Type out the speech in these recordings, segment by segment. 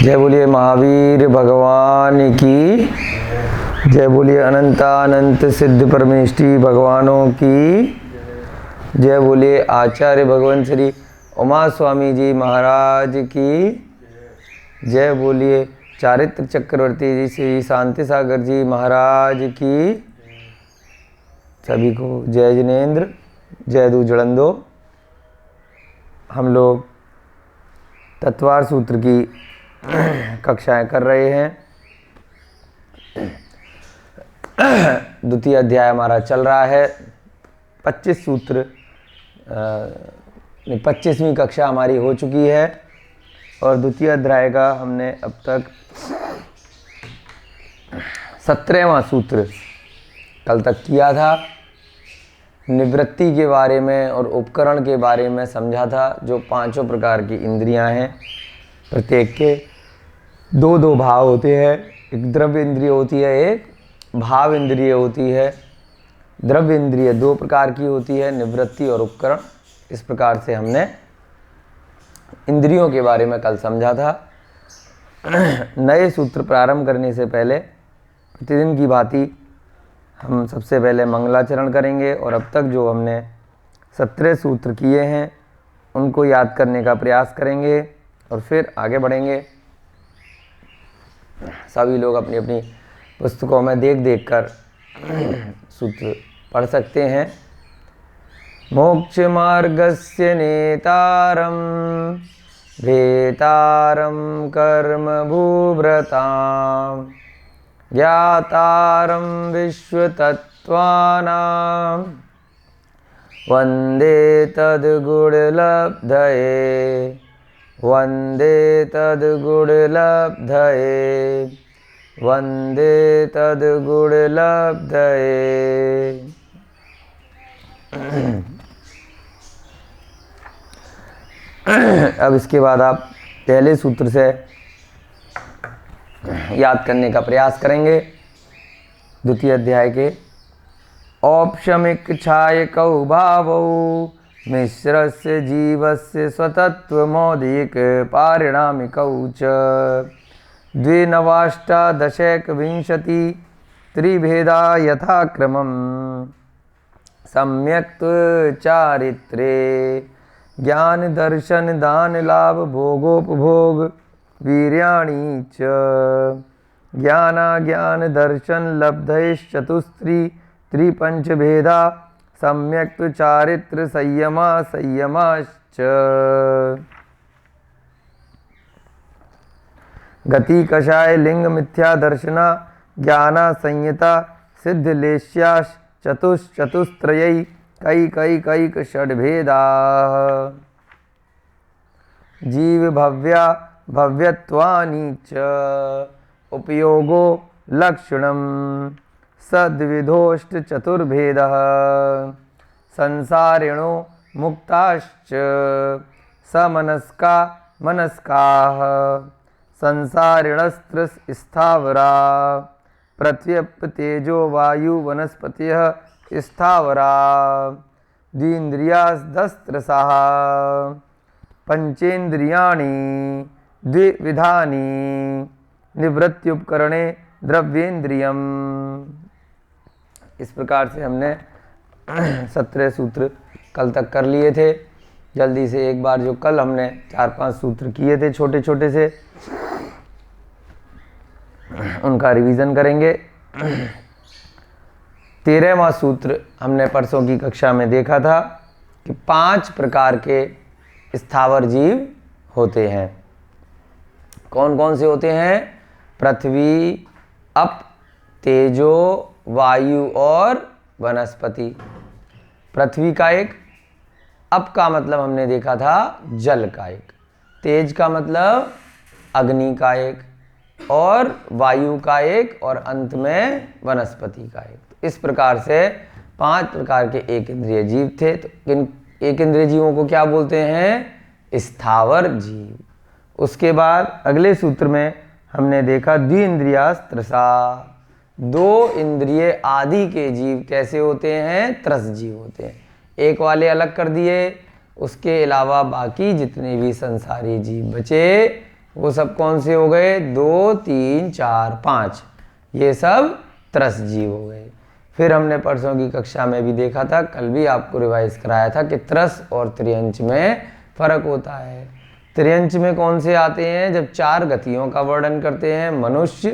जय बोलिए महावीर भगवान की जय। बोलिए अनंतानंत सिद्ध परमेष्टि भगवानों की जय। बोलिए आचार्य भगवान श्री उमा स्वामी जी महाराज की जय। बोलिए चारित्र चक्रवर्ती जी श्री शांति सागर जी महाराज की। सभी को जय जिनेन्द्र, जय दू जलंदो। हम लोग तत्वार सूत्र की कक्षाएं कर रहे हैं। द्वितीय अध्याय हमारा चल रहा है। 25 सूत्र 25वीं कक्षा हमारी हो चुकी है और द्वितीय अध्याय का हमने अब तक 17वां सूत्र कल तक किया था। निवृत्ति के बारे में और उपकरण के बारे में समझा था। जो पांचों प्रकार की इंद्रियां हैं, प्रत्येक के दो दो भाव होते हैं। एक द्रव्य इंद्रिय होती है, एक भाव इंद्रिय होती है। द्रव्य इंद्रिय दो प्रकार की होती है, निवृत्ति और उपकरण। इस प्रकार से हमने इंद्रियों के बारे में कल समझा था। नए सूत्र प्रारंभ करने से पहले प्रतिदिन की भांति हम सबसे पहले मंगलाचरण करेंगे और अब तक जो हमने 17 सूत्र किए हैं उनको याद करने का प्रयास करेंगे और फिर आगे बढ़ेंगे। सभी लोग अपनी अपनी पुस्तकों में देख देख कर सूत्र पढ़ सकते हैं। मोक्ष मार्गस्य नेतारं भेतारं कर्म भूभृतां ज्ञातारं विश्वतत्त्वानां वन्दे तद्गुणलब्धये वन्दे तद्गुणलब्धये वन्दे तद्गुणलब्धये। अब इसके बाद आप पहले सूत्र से याद करने का प्रयास करेंगे। द्वितीय अध्याय के औपशमिक छायकौ भावौ मिश्रस्य जीवस्य स्वतत्वमौलिक पारिणामिकौ च द्विनवाष्टादशैकविंशति त्रिभेदा यथाक्रमं सम्यक् चारित्रे ज्ञान दर्शन दान लाभ भोगोपभोग वीर्याणि च ज्ञान दर्शन लब्धैश्चतुस्त्री त्रिपंचभेदा सम्यक् चारित्र संयमाश्च गति कषाय लिंग मिथ्या दर्शना ज्ञाना संयता सिद्धलेश्याश चतुश्चतुस्त्रयै कैक षड्भेदा जीव भव्या भव्यत्वानि च उपयोगो लक्षणं सद्विधोष्ट चतुर्भेदः संसारिणो मुक्ताश्च समनस्का मनस्काः संसारिणस्त्रस्थावरा पृथ्व्यप् तेजो वायु वनस्पतयः स्थावरा द्विन्द्रियास्त्रसाः पंचेन्द्रियाणि द्विविधानि निवृत्त्युपकरणे द्रव्येन्द्रियम। इस प्रकार से हमने 17 सूत्र कल तक कर लिए थे। जल्दी से एक बार जो कल हमने 4-5 सूत्र किए थे छोटे छोटे से, उनका रिवीजन करेंगे। 13वां सूत्र हमने परसों की कक्षा में देखा था कि 5 प्रकार के स्थावर जीव होते हैं। कौन कौन से होते हैं? पृथ्वी, अप, तेजो, वायु और वनस्पति। पृथ्वी का एक, अप का मतलब हमने देखा था जल का एक, तेज का मतलब अग्नि का एक, और वायु का एक, और अंत में वनस्पति का एक। इस प्रकार से 5 प्रकार के एक इंद्रिय जीव थे। तो इन एक इंद्रिय जीवों को क्या बोलते हैं? स्थावर जीव। उसके बाद अगले सूत्र में हमने देखा द्विन्द्रियास्त्रसा, 2 इंद्रिय आदि के जीव कैसे होते हैं? त्रस जीव होते हैं। एक वाले अलग कर दिए, उसके अलावा बाकी जितने भी संसारी जीव बचे वो सब कौन से हो गए? 2, 3, 4, 5, ये सब त्रस जीव हो गए। फिर हमने परसों की कक्षा में भी देखा था, कल भी आपको रिवाइज कराया था कि त्रस और त्रियंच में फर्क होता है। त्रियंच में कौन से आते हैं? जब 4 गतियों का वर्णन करते हैं, मनुष्य,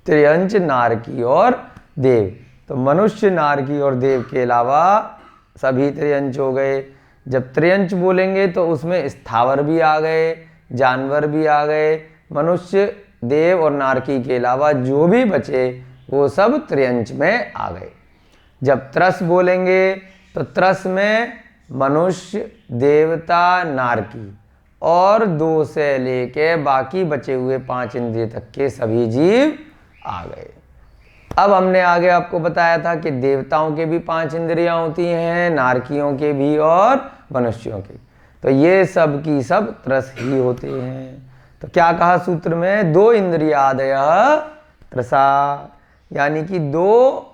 त्रियंच, नारकी और देव। तो मनुष्य, नारकी और देव के अलावा सभी त्रियंच हो गए। जब त्रियंच बोलेंगे तो उसमें स्थावर भी आ गए, जानवर भी आ गए। मनुष्य, देव और नारकी के अलावा जो भी बचे वो सब त्रियंच में आ गए। जब त्रस बोलेंगे तो त्रस में मनुष्य, देवता, नारकी और 2 से लेके बाकी बचे हुए 5 इंद्रिय तक के सभी जीव आ गए। अब हमने आगे आपको बताया था कि देवताओं के भी 5 इंद्रियां होती हैं, नारकियों के भी और मनुष्यों की। तो ये सब की सब त्रस ही होते हैं। तो क्या कहा सूत्र में? 2 इंद्रियादय त्रसा, यानी कि 2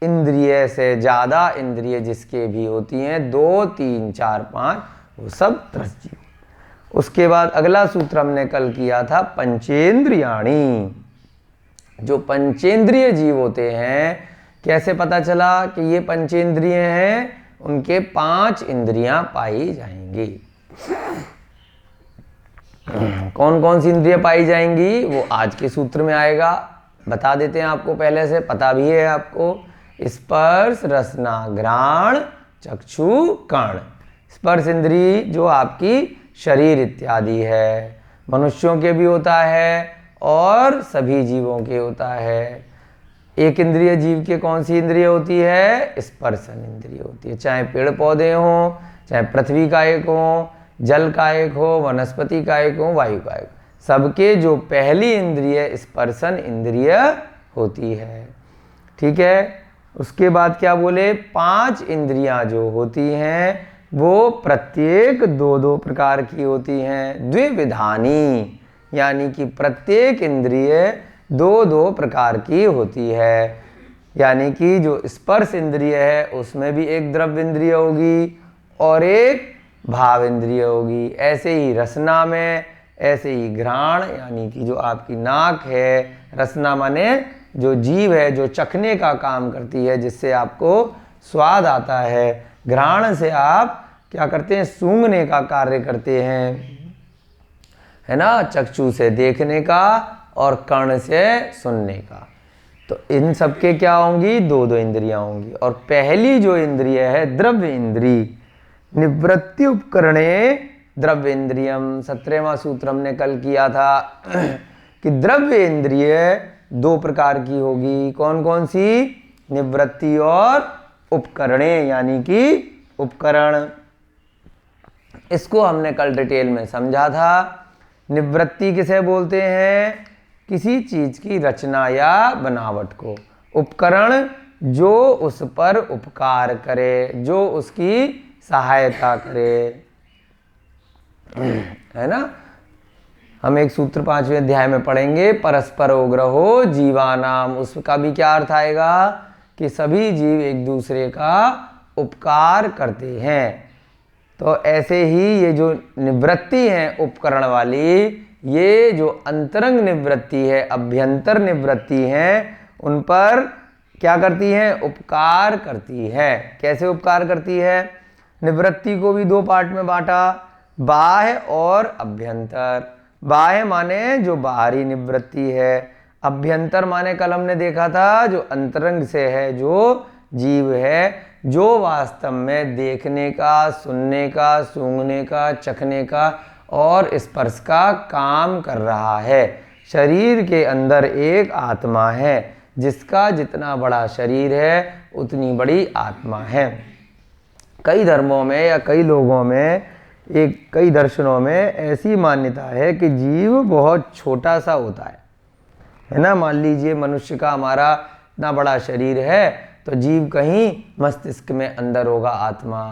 इंद्रिय से ज़्यादा इंद्रिय जिसके भी होती हैं, 2, 3, 4, 5, वो सब त्रस जीव। उसके बाद अगला सूत्र हमने कल किया था, पंचेंद्रियाणी। जो पंचेंद्रिय जीव होते हैं, कैसे पता चला कि ये पंचेंद्रिय हैं? उनके 5 इंद्रियां पाई जाएंगी। कौन कौन सी इंद्रियां पाई जाएंगी वो आज के सूत्र में आएगा। बता देते हैं, आपको पहले से पता भी है आपको। स्पर्श, रसना, घ्राण, चक्षु, कर्ण। स्पर्श इंद्री जो आपकी शरीर इत्यादि है, मनुष्यों के भी होता है और सभी जीवों के होता है। एक इंद्रिय जीव के कौन सी इंद्रिय होती है? स्पर्शन इंद्रिय होती है। चाहे पेड़ पौधे हों, चाहे पृथ्वी का एक हो, जल का एक हो, वनस्पति का एक हो, वायु का एक, सबके जो पहली इंद्रिय स्पर्शन इंद्रिय होती है। ठीक है। उसके बाद क्या बोले? 5 इंद्रियां जो होती हैं वो प्रत्येक 2-2 प्रकार की होती हैं। द्विविधानी, यानी कि प्रत्येक इंद्रिय 2-2 प्रकार की होती है। यानी कि जो स्पर्श इंद्रिय है उसमें भी एक द्रव्य इंद्रिय होगी और एक भाव इंद्रिय होगी। ऐसे ही रसना में, ऐसे ही घ्राण, यानी कि जो आपकी नाक है, रसना माने जो जीव है जो चखने का काम करती है, जिससे आपको स्वाद आता है। घ्राण से आप क्या करते हैं? सूंघने का कार्य करते हैं, है ना। चक्षु से देखने का और कर्ण से सुनने का। तो इन सब के क्या होंगी? 2-2 इंद्रियां होंगी। और पहली जो इंद्रिय है द्रव्य इंद्री, निवृत्ति उपकरणे द्रव्य इंद्रियम। 17वां सूत्र हमने कल किया था कि द्रव्य इंद्रिय 2 प्रकार की होगी। कौन कौन सी? निवृत्ति और उपकरणे, यानी कि उपकरण। इसको हमने कल डिटेल में समझा था। निवृत्ति किसे बोलते हैं? किसी चीज की रचना या बनावट को। उपकरण जो उस पर उपकार करे, जो उसकी सहायता करे, है ना। हम एक सूत्र 5वें अध्याय में पढ़ेंगे, परस्परोग्रहो जीवानाम। उसका भी क्या अर्थ आएगा? कि सभी जीव एक दूसरे का उपकार करते हैं। तो ऐसे ही ये जो निवृत्ति है उपकरण वाली, ये जो अंतरंग निवृत्ति है, अभ्यंतर निवृत्ति है, उन पर क्या करती है? उपकार करती है। कैसे उपकार करती है? निवृत्ति को भी 2 पार्ट में बांटा, बाह्य और अभ्यंतर। बाह्य माने जो बाहरी निवृत्ति है, अभ्यंतर माने कल हमने देखा था जो अंतरंग से है, जो जीव है, जो वास्तव में देखने का, सुनने का, सूंघने का, चखने का और स्पर्श का काम कर रहा है। शरीर के अंदर एक आत्मा है, जिसका जितना बड़ा शरीर है उतनी बड़ी आत्मा है। कई धर्मों में या कई लोगों में, कई दर्शनों में ऐसी मान्यता है कि जीव बहुत छोटा सा होता है ना। मान लीजिए मनुष्य का हमारा इतना बड़ा शरीर है, तो जीव कहीं मस्तिष्क में अंदर होगा आत्मा,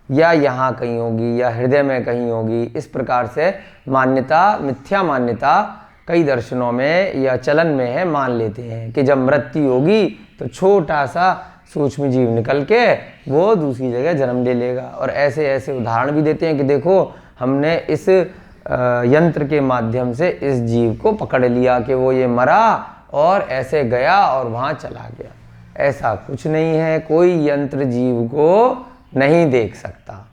या यहाँ कहीं होगी, या हृदय में कहीं होगी। इस प्रकार से मान्यता, मिथ्या मान्यता कई दर्शनों में या चलन में है, मान लेते हैं कि जब मृत्यु होगी तो छोटा सा सूक्ष्म जीव निकल के वो दूसरी जगह जन्म ले लेगा। और ऐसे ऐसे उदाहरण भी देते हैं कि देखो हमने इस यंत्र के माध्यम से इस जीव को पकड़ लिया कि वो ये मरा और ऐसे गया और वहाँ चला गया। ऐसा कुछ नहीं है, कोई यंत्र जीव को नहीं देख सकता।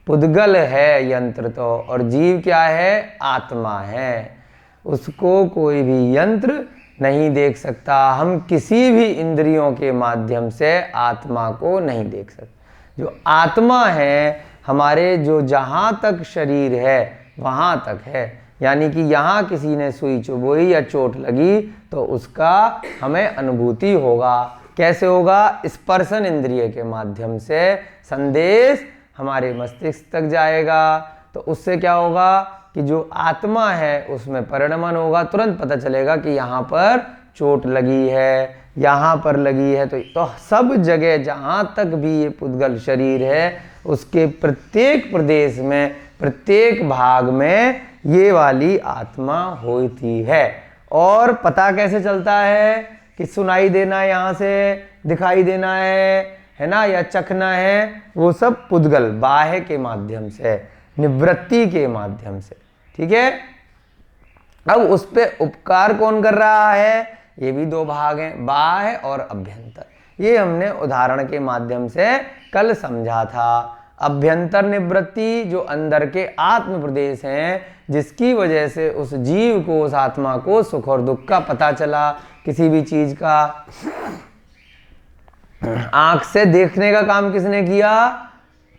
पुद्गल है यंत्र तो, और जीव क्या है? आत्मा है। उसको कोई भी यंत्र नहीं देख सकता। हम किसी भी इंद्रियों के माध्यम से आत्मा को नहीं देख सकते। जो आत्मा है हमारे, जो जहाँ तक शरीर है वहाँ तक है, यानी कि यहाँ किसी ने सुई चुभोई या चोट लगी तो उसका हमें अनुभूति होगा। कैसे होगा? स्पर्शन इंद्रिय के माध्यम से संदेश हमारे मस्तिष्क तक जाएगा। तो उससे क्या होगा कि जो आत्मा है उसमें परिणमन होगा। तुरंत पता चलेगा कि यहाँ पर चोट लगी है, यहाँ पर लगी है। तो सब जगह जहाँ तक भी ये पुद्गल शरीर है उसके प्रत्येक प्रदेश में, प्रत्येक भाग में ये वाली आत्मा होती है। और पता कैसे चलता है कि सुनाई देना यहाँ से, दिखाई देना है ना, या चखना है, वो सब पुद्गल बाह्य के माध्यम से, निवृत्ति के माध्यम से। ठीक है। अब उस पे उपकार कौन कर रहा है? ये भी दो भाग हैं, बाह्य और अभ्यंतर। ये हमने उदाहरण के माध्यम से कल समझा था। अभ्यंतर निवृत्ति जो अंदर के आत्म प्रदेश हैं, जिसकी वजह से उस जीव को, उस आत्मा को सुख और दुख का पता चला। किसी भी चीज का आंख से देखने का काम किसने किया?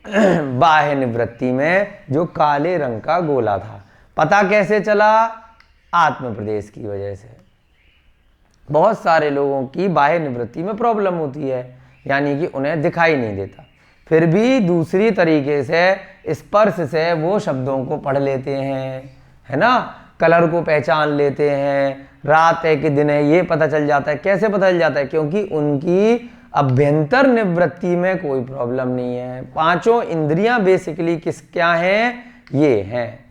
बाह्य निवृत्ति में जो काले रंग का गोला था। पता कैसे चला? आत्म प्रदेश की वजह से। बहुत सारे लोगों की बाह्य निवृत्ति में प्रॉब्लम होती है, यानी कि उन्हें दिखाई नहीं देता, फिर भी दूसरी तरीके से स्पर्श से वो शब्दों को पढ़ लेते हैं, है ना, कलर को पहचान लेते हैं, रात है कि दिन है ये पता चल जाता है। कैसे पता चल जाता है? क्योंकि उनकी अभ्यंतर निवृत्ति में कोई प्रॉब्लम नहीं है। पांचों इंद्रियां बेसिकली क्या हैं? ये हैं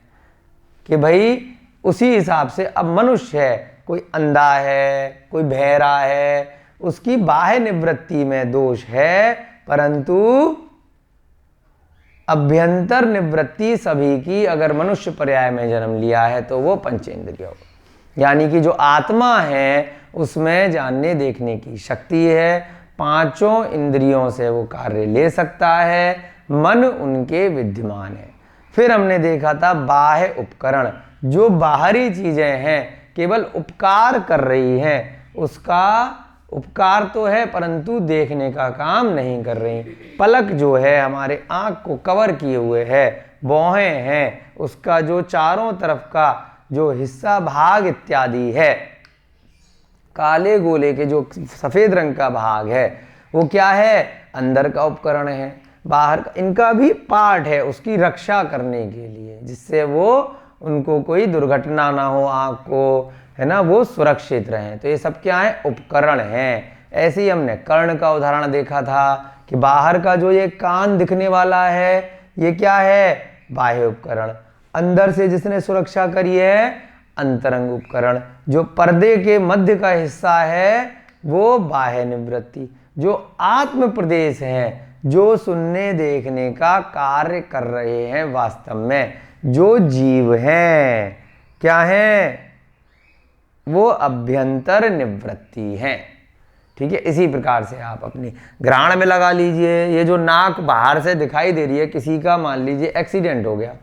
कि भाई उसी हिसाब से अब मनुष्य है, कोई अंधा है, कोई बहरा है, उसकी बाह्य निवृत्ति में दोष है, परंतु अभ्यंतर निवृत्ति सभी की, अगर मनुष्य पर्याय में जन्म लिया है तो वो पंचेंद्रिय हो, यानी कि जो आत्मा है उसमें जानने देखने की शक्ति है। पांचों इंद्रियों से वो कार्य ले सकता है, मन उनके विद्यमान है। फिर हमने देखा था बाह्य उपकरण, जो बाहरी चीजें हैं केवल उपकार कर रही हैं, उसका उपकार तो है परंतु देखने का काम नहीं कर रही। पलक जो है हमारे आँख को कवर किए हुए है, भौहें हैं, उसका जो चारों तरफ का जो हिस्सा भाग इत्यादि है, काले गोले के जो सफ़ेद रंग का भाग है वो क्या है? अंदर का उपकरण है, बाहर का, इनका भी पार्ट है उसकी रक्षा करने के लिए, जिससे वो उनको कोई दुर्घटना ना हो, आँख को, है ना, वो सुरक्षित रहें। तो ये सब क्या है? उपकरण हैं। ऐसे ही हमने कर्ण का उदाहरण देखा था कि बाहर का जो ये कान दिखने वाला है ये क्या है? बाह्य उपकरण। अंदर से जिसने सुरक्षा करी है अंतरंग उपकरण। जो पर्दे के मध्य का हिस्सा है वो बाह्य निवृत्ति। जो आत्म प्रदेश है, जो सुनने देखने का कार्य कर रहे हैं, वास्तव में जो जीव हैं, क्या हैं? वो अभ्यंतर निवृत्ति है। ठीक है। इसी प्रकार से आप अपनी ग्रहण में लगा लीजिए, ये जो नाक बाहर से दिखाई दे रही है, किसी का मान लीजिए एक्सीडेंट हो गया,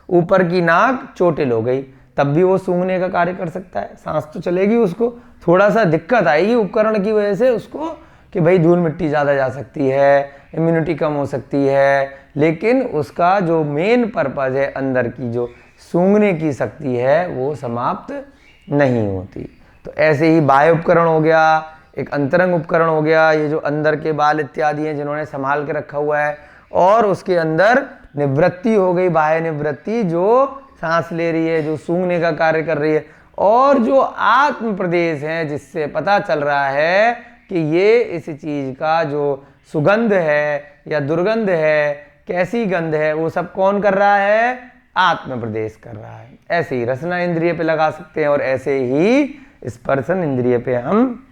ऊपर की नाक चोटिल हो गई, तब भी वो सूंघने का कार्य कर सकता है, सांस तो चलेगी, उसको थोड़ा सा दिक्कत आएगी उपकरण की वजह से उसको, कि भाई धूल मिट्टी ज़्यादा जा सकती है, इम्यूनिटी कम हो सकती है, लेकिन उसका जो मेन पर्पज़ है, अंदर की जो सूंघने की शक्ति है, वो समाप्त नहीं होती। तो ऐसे ही बाह्य उपकरण हो गया, एक अंतरंग उपकरण हो गया, ये जो अंदर के बाल इत्यादि हैं जिन्होंने संभाल के रखा हुआ है, और उसके अंदर निवृत्ति हो गई, बाह्य निवृत्ति, जो सांस ले रही है, जो सूंघने का कार्य कर रही है, और जो आत्म प्रदेश है जिससे पता चल रहा है कि ये इस चीज का जो सुगंध है या दुर्गंध है, कैसी गंध है, वो सब कौन कर रहा है? आत्म प्रदेश कर रहा है। ऐसे ही रसना इंद्रिय पे लगा सकते हैं, और ऐसे ही स्पर्शन इंद्रिय पे हम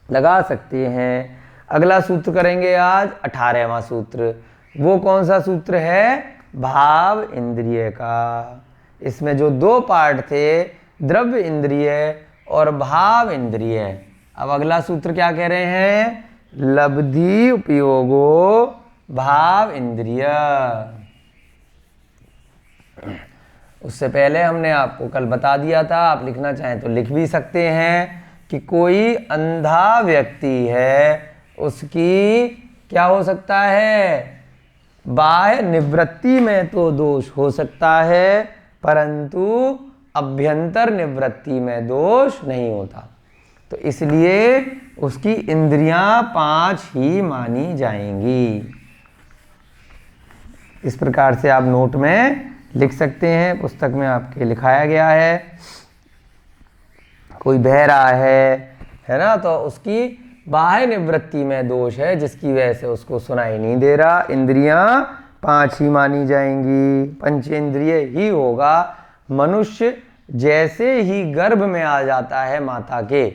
लगा सकते हैं। अगला सूत्र करेंगे आज 18वां सूत्र। वो कौन सा सूत्र है? भाव इंद्रिय का। इसमें जो दो पार्ट थे, द्रव्य इंद्रिय और भाव इंद्रिय। अब अगला सूत्र क्या कह रहे हैं? लब्धि उपयोगो भाव इंद्रिय। उससे पहले हमने आपको कल बता दिया था, आप लिखना चाहें तो लिख भी सकते हैं, कि कोई अंधा व्यक्ति है, उसकी क्या हो सकता है? बाह्य निवृत्ति में तो दोष हो सकता है, परंतु अभ्यंतर निवृत्ति में दोष नहीं होता। तो इसलिए उसकी इंद्रियां 5 ही मानी जाएंगी। इस प्रकार से आप नोट में लिख सकते हैं, पुस्तक में आपके लिखाया गया है। कोई बह रहा है ना, तो उसकी बाह्य निवृत्ति में दोष है, जिसकी वजह से उसको सुनाई नहीं दे रहा। इंद्रियां 5 ही मानी जाएंगी, पंचेंद्रिय ही होगा। मनुष्य जैसे ही गर्भ में आ जाता है माता के,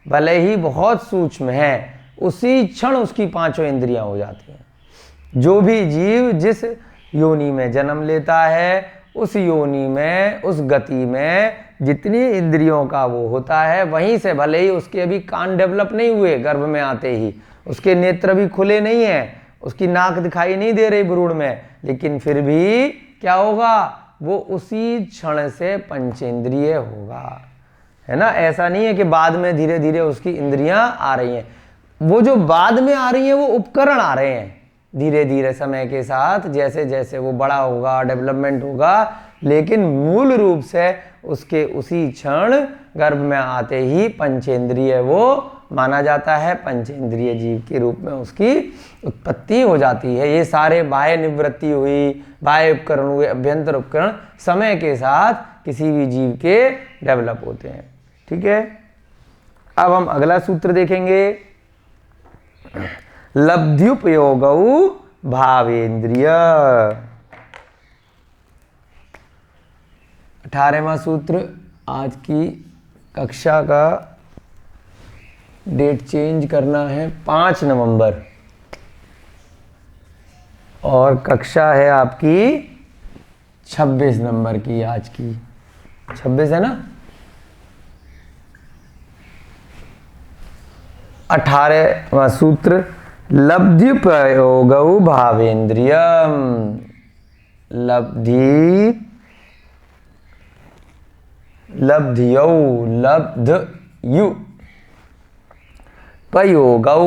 भले ही बहुत सूक्ष्म है, उसी क्षण उसकी 5 इंद्रियां हो जाती हैं। जो भी जीव जिस योनि में जन्म लेता है, उस योनि में, उस गति में जितनी इंद्रियों का वो होता है, वहीं से, भले ही उसके अभी कान डेवलप नहीं हुए गर्भ में आते ही, उसके नेत्र भी खुले नहीं हैं, उसकी नाक दिखाई नहीं दे रही भ्रूण में, लेकिन फिर भी क्या होगा? वो उसी क्षण से पंचेंद्रिय होगा, है ना। ऐसा नहीं है कि बाद में धीरे धीरे उसकी इंद्रियां आ रही हैं। वो जो बाद में आ रही हैं वो उपकरण आ रहे हैं धीरे धीरे समय के साथ, जैसे जैसे वो बड़ा होगा, डेवलपमेंट होगा, लेकिन मूल रूप से उसके उसी क्षण गर्भ में आते ही पंचेंद्रिय वो माना जाता है। पंचेंद्रिय जीव के रूप में उसकी उत्पत्ति हो जाती है। ये सारे बाह्य निवृत्ति हुई, बाह्य उपकरण हुए, अभ्यंतर उपकरण समय के साथ किसी भी जीव के डेवलप होते हैं। ठीक है, अब हम अगला सूत्र देखेंगे। लब्ध्युपयोगौ भावेंद्रिय। 18वां सूत्र। आज की कक्षा का डेट चेंज करना है 5 नवंबर, और कक्षा है आपकी 26 नंबर की। आज की 26 है ना। 18वां सूत्र। लब्ध्युपयोगौ भावेंद्रियम। लब्ध्यौ लब्धयु पयोगौ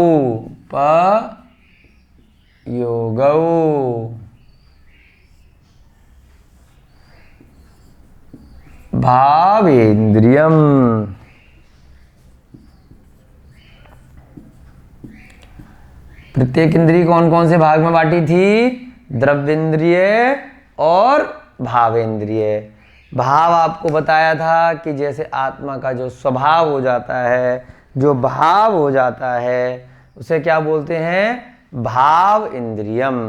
पयोगौ भावेंद्रियम। प्रत्येक इंद्रिय कौन कौन से भाग में बांटी थी? द्रव्येंद्रिय और भावेंद्रिय। भाव आपको बताया था कि जैसे आत्मा का जो स्वभाव हो जाता है, जो भाव हो जाता है, उसे क्या बोलते हैं? भाव इंद्रियम।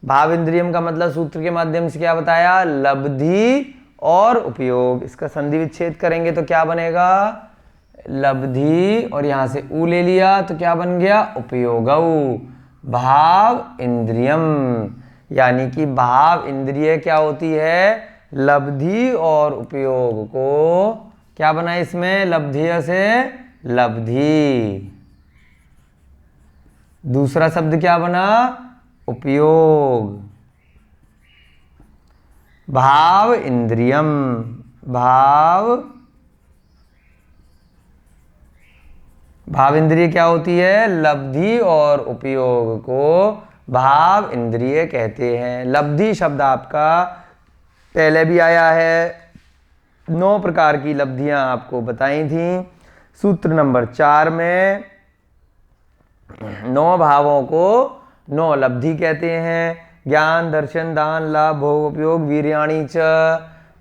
भाव इंद्रियम का मतलब सूत्र के माध्यम से क्या बताया? लब्धि और उपयोग। इसका संधि विच्छेद करेंगे तो क्या बनेगा? लब्धि, और यहां से ऊ ले लिया तो क्या बन गया? उपयोगौ भाव इंद्रियम। यानी कि भाव इंद्रिय क्या होती है? लब्धि और उपयोग को क्या बना इसमें? लब्धिय से लब्धि। दूसरा शब्द क्या बना? उपयोग। भाव इंद्रियम। भाव इंद्रिय क्या होती है? लब्धि और उपयोग को भाव इंद्रिय कहते हैं। लब्धि शब्द आपका पहले भी आया है, 9 प्रकार की लब्धियां आपको बताई थी सूत्र नंबर 4 में। 9 भावों को 9 लब्धि कहते हैं। ज्ञान, दर्शन, दान, लाभ, भोग, उपयोग, वीर्याणि च।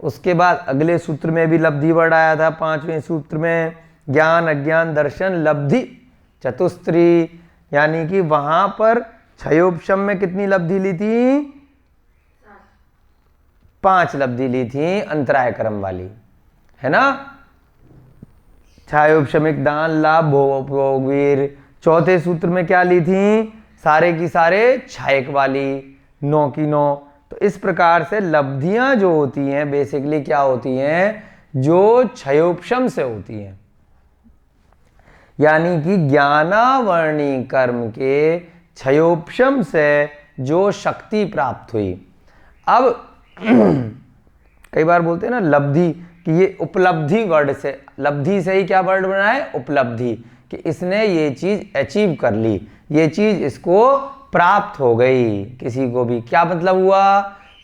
उसके बाद अगले सूत्र में भी लब्धि वर्ड आया था, 5वें सूत्र में। ज्ञान, अज्ञान, दर्शन, लब्धि चतुस्त्री। यानी कि वहां पर क्षयोपशम में कितनी लब्धि ली थी? 5 लब्धि ली थी अंतराय क्रम वाली, है ना। क्षयोपशमिक, दान, लाभ, भोग, उपयोग, वीर। चौथे सूत्र में क्या ली थी? सारे की सारे क्षयक वाली, 9 की 9। तो इस प्रकार से लब्धियां जो होती हैं बेसिकली क्या होती हैं, जो क्षयोपशम से होती हैं, यानी कि ज्ञानावर्णी कर्म के क्षयोपशम से जो शक्ति प्राप्त हुई। अब कई बार बोलते हैं ना लब्धि, कि ये उपलब्धि वर्ड से, लब्धि से ही क्या वर्ड बना है, उपलब्धि, कि इसने ये चीज अचीव कर ली, ये चीज इसको प्राप्त हो गई। किसी को भी क्या मतलब हुआ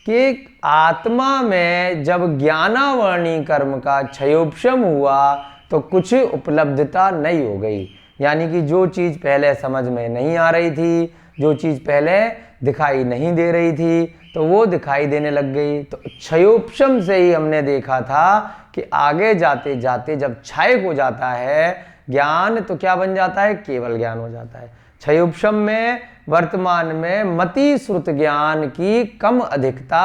कि आत्मा में जब ज्ञानावर्णी कर्म का क्षयोपशम हुआ तो कुछ उपलब्धता नहीं हो गई, यानी कि जो चीज पहले समझ में नहीं आ रही थी, जो चीज पहले दिखाई नहीं दे रही थी, तो वो दिखाई देने लग गई। तो क्षयोपशम से ही हमने देखा था कि आगे जाते जाते जब क्षय हो जाता है ज्ञान, तो क्या बन जाता है, केवल ज्ञान हो जाता है। क्षयोपशम में वर्तमान में मति श्रुत ज्ञान की कम अधिकता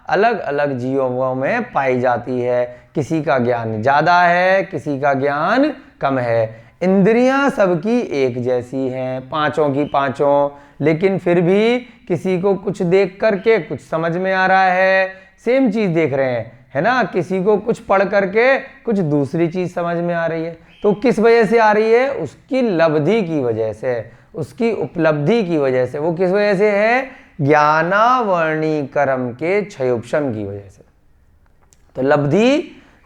अलग अलग जीवों में पाई जाती है। किसी का ज्ञान ज्यादा है, किसी का ज्ञान कम है। इंद्रियां सबकी एक जैसी हैं, पांचों की पांचों, लेकिन फिर भी किसी को कुछ देख करके कुछ समझ में आ रहा है, सेम चीज देख रहे हैं, है ना। किसी को कुछ पढ़ करके कुछ दूसरी चीज समझ में आ रही है। तो किस वजह से आ रही है, उसकी लब्धि की वजह से, उसकी उपलब्धि की वजह से। वो किस वजह से है, ज्ञानावर्णी कर्म के क्षयोपशम की वजह से। तो लब्धि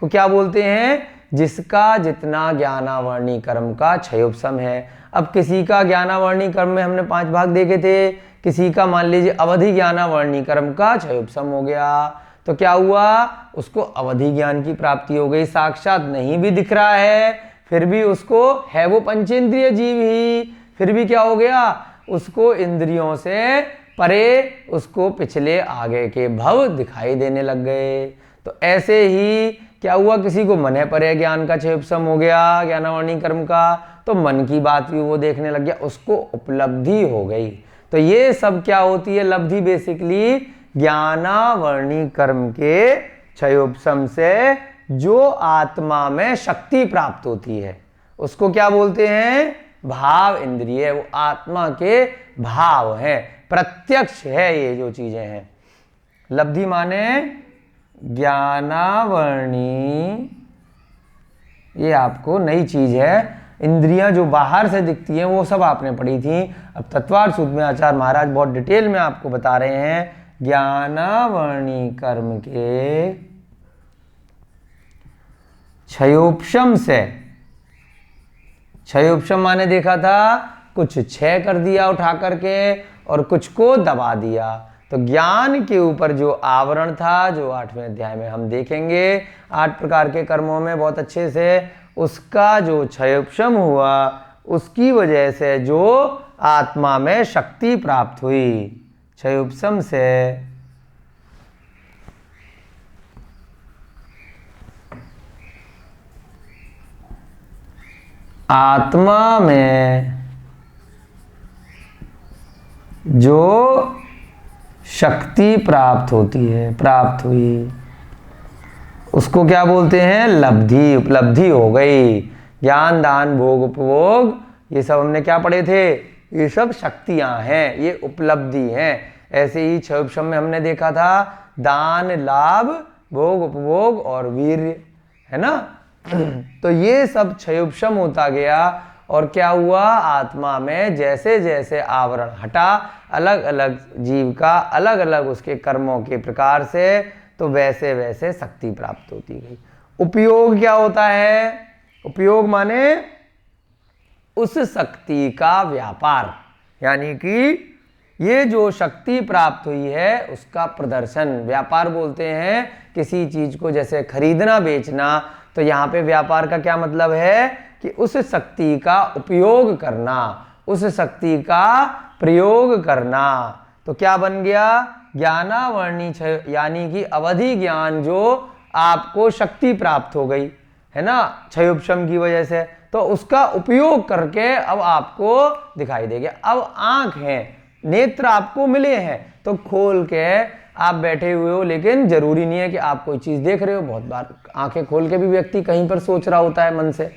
को क्या बोलते हैं, जिसका जितना ज्ञानावर्णी कर्म का क्षयोपशम है। अब किसी का ज्ञानावर्णी कर्म में हमने 5 भाग देखे थे, किसी का मान लीजिए अवधि ज्ञानावर्णी कर्म का क्षयोपशम हो गया, तो क्या हुआ, उसको अवधि ज्ञान की प्राप्ति हो गई। साक्षात नहीं भी दिख रहा है, फिर भी उसको, है वो पंचेंद्रिय जीव ही, फिर भी क्या हो गया, उसको इंद्रियों से परे, उसको पिछले आगे के भव दिखाई देने लग गए। तो ऐसे ही क्या हुआ, किसी को मन परे ज्ञान का क्षयोपशम हो गया ज्ञानावर्णी कर्म का, तो मन की बात भी वो देखने लग गया, उसको उपलब्धि हो गई। तो ये सब क्या होती है, लब्धि बेसिकली ज्ञानावर्णी कर्म के क्षयोपशम से जो आत्मा में शक्ति प्राप्त होती है, उसको क्या बोलते हैं, भाव इंद्रिय। वो आत्मा के भाव हैं, प्रत्यक्ष है ये जो चीजें हैं। लब्धि माने ज्ञानावर्णी, ये आपको नई चीज है। इंद्रियां जो बाहर से दिखती हैं वो सब आपने पढ़ी थी। अब तत्वार्थ सूत्र में आचार्य महाराज बहुत डिटेल में आपको बता रहे हैं ज्ञानावर्णी कर्म के क्षयोपशम से। क्षयोपशम माने देखा था कुछ क्षय कर दिया उठा करके और कुछ को दबा दिया। तो ज्ञान के ऊपर जो आवरण था, जो 8वें अध्याय में हम देखेंगे 8 प्रकार के कर्मों में बहुत अच्छे से, उसका जो क्षयोपशम हुआ उसकी वजह से जो आत्मा में शक्ति प्राप्त हुई, क्षयोपशम से आत्मा में जो शक्ति प्राप्त होती है, प्राप्त हुई, उसको क्या बोलते हैं, लब्धि, उपलब्धि हो गई। ज्ञान दान भोग उपभोग ये सब हमने क्या पढ़े थे, ये सब शक्तियां हैं, ये उपलब्धि हैं। ऐसे ही क्षयोपशम में हमने देखा था दान लाभ भोग उपभोग और वीर्य, है ना। तो ये सब क्षयोपशम होता गया और क्या हुआ, आत्मा में जैसे जैसे आवरण हटा, अलग अलग जीव का अलग अलग उसके कर्मों के प्रकार से, तो वैसे वैसे शक्ति प्राप्त होती गई। उपयोग क्या होता है, उपयोग माने उस शक्ति का व्यापार, यानी कि ये जो शक्ति प्राप्त हुई है उसका प्रदर्शन, व्यापार बोलते हैं किसी चीज को, जैसे खरीदना बेचना। तो यहाँ पे व्यापार का क्या मतलब है कि उस शक्ति का उपयोग करना, उस शक्ति का प्रयोग करना। तो क्या बन गया, ज्ञानावर्णी, यानी कि अवधि ज्ञान जो आपको शक्ति प्राप्त हो गई है ना क्षयोपशम की वजह से, तो उसका उपयोग करके अब आपको दिखाई देगा। अब आंख है, नेत्र आपको मिले हैं, तो खोल के आप बैठे हुए हो, लेकिन जरूरी नहीं है कि आप कोई चीज देख रहे हो। बहुत बार आंखें खोल के भी व्यक्ति कहीं पर सोच रहा होता है मन से,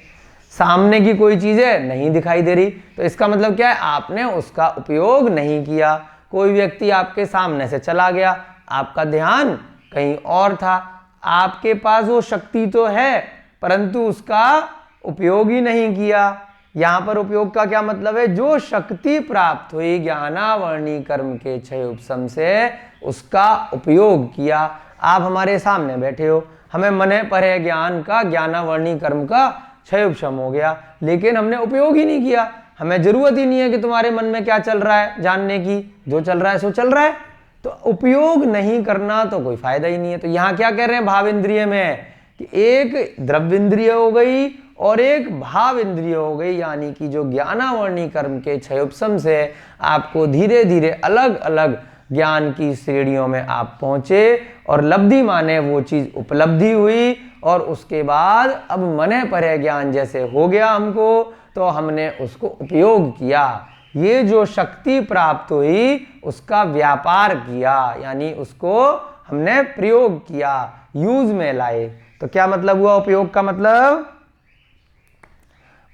सामने की कोई चीजें नहीं दिखाई दे रही, तो इसका मतलब क्या है, आपने उसका उपयोग नहीं किया। कोई व्यक्ति आपके सामने से चला गया, आपका ध्यान कहीं और था। आपके पास वो शक्ति तो है परंतु उसका उपयोग ही नहीं किया। यहां पर उपयोग का क्या मतलब है? जो शक्ति प्राप्त हुई ज्ञानावर्णी कर्म के क्षय उपशम से, उसका उपयोग किया। आप हमारे सामने बैठे हो, हमें मने परे ज्ञान का, ज्ञानावर्णी कर्म का क्षय उपशम हो गया, लेकिन हमने उपयोग ही नहीं किया। हमें जरूरत ही नहीं है कि तुम्हारे मन में क्या चल रहा है जानने की, जो चल रहा है सो चल रहा है। तो उपयोग नहीं करना तो कोई फायदा ही नहीं है। तो यहां क्या कह रहे हैं भाव इंद्रिय में कि एक द्रव्य इंद्रिय हो गई और एक भाव इंद्रिय हो गई, यानी कि जो ज्ञानावर्णी कर्म के क्षय उपशम से आपको धीरे धीरे अलग अलग ज्ञान की श्रेणियों में आप पहुंचे और लब्धि माने वो चीज उपलब्धि हुई, और उसके बाद अब मने परे ज्ञान जैसे हो गया हमको, तो हमने उसको उपयोग किया। ये जो शक्ति प्राप्त हुई उसका व्यापार किया, यानी उसको हमने प्रयोग किया, यूज में लाए। तो क्या मतलब हुआ उपयोग का? मतलब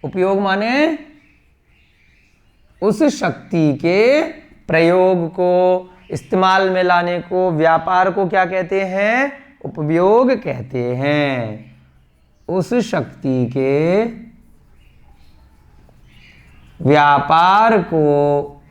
उपयोग माने उस शक्ति के प्रयोग को, इस्तेमाल में लाने को, व्यापार को क्या कहते हैं? उपयोग कहते हैं। उस शक्ति के व्यापार को,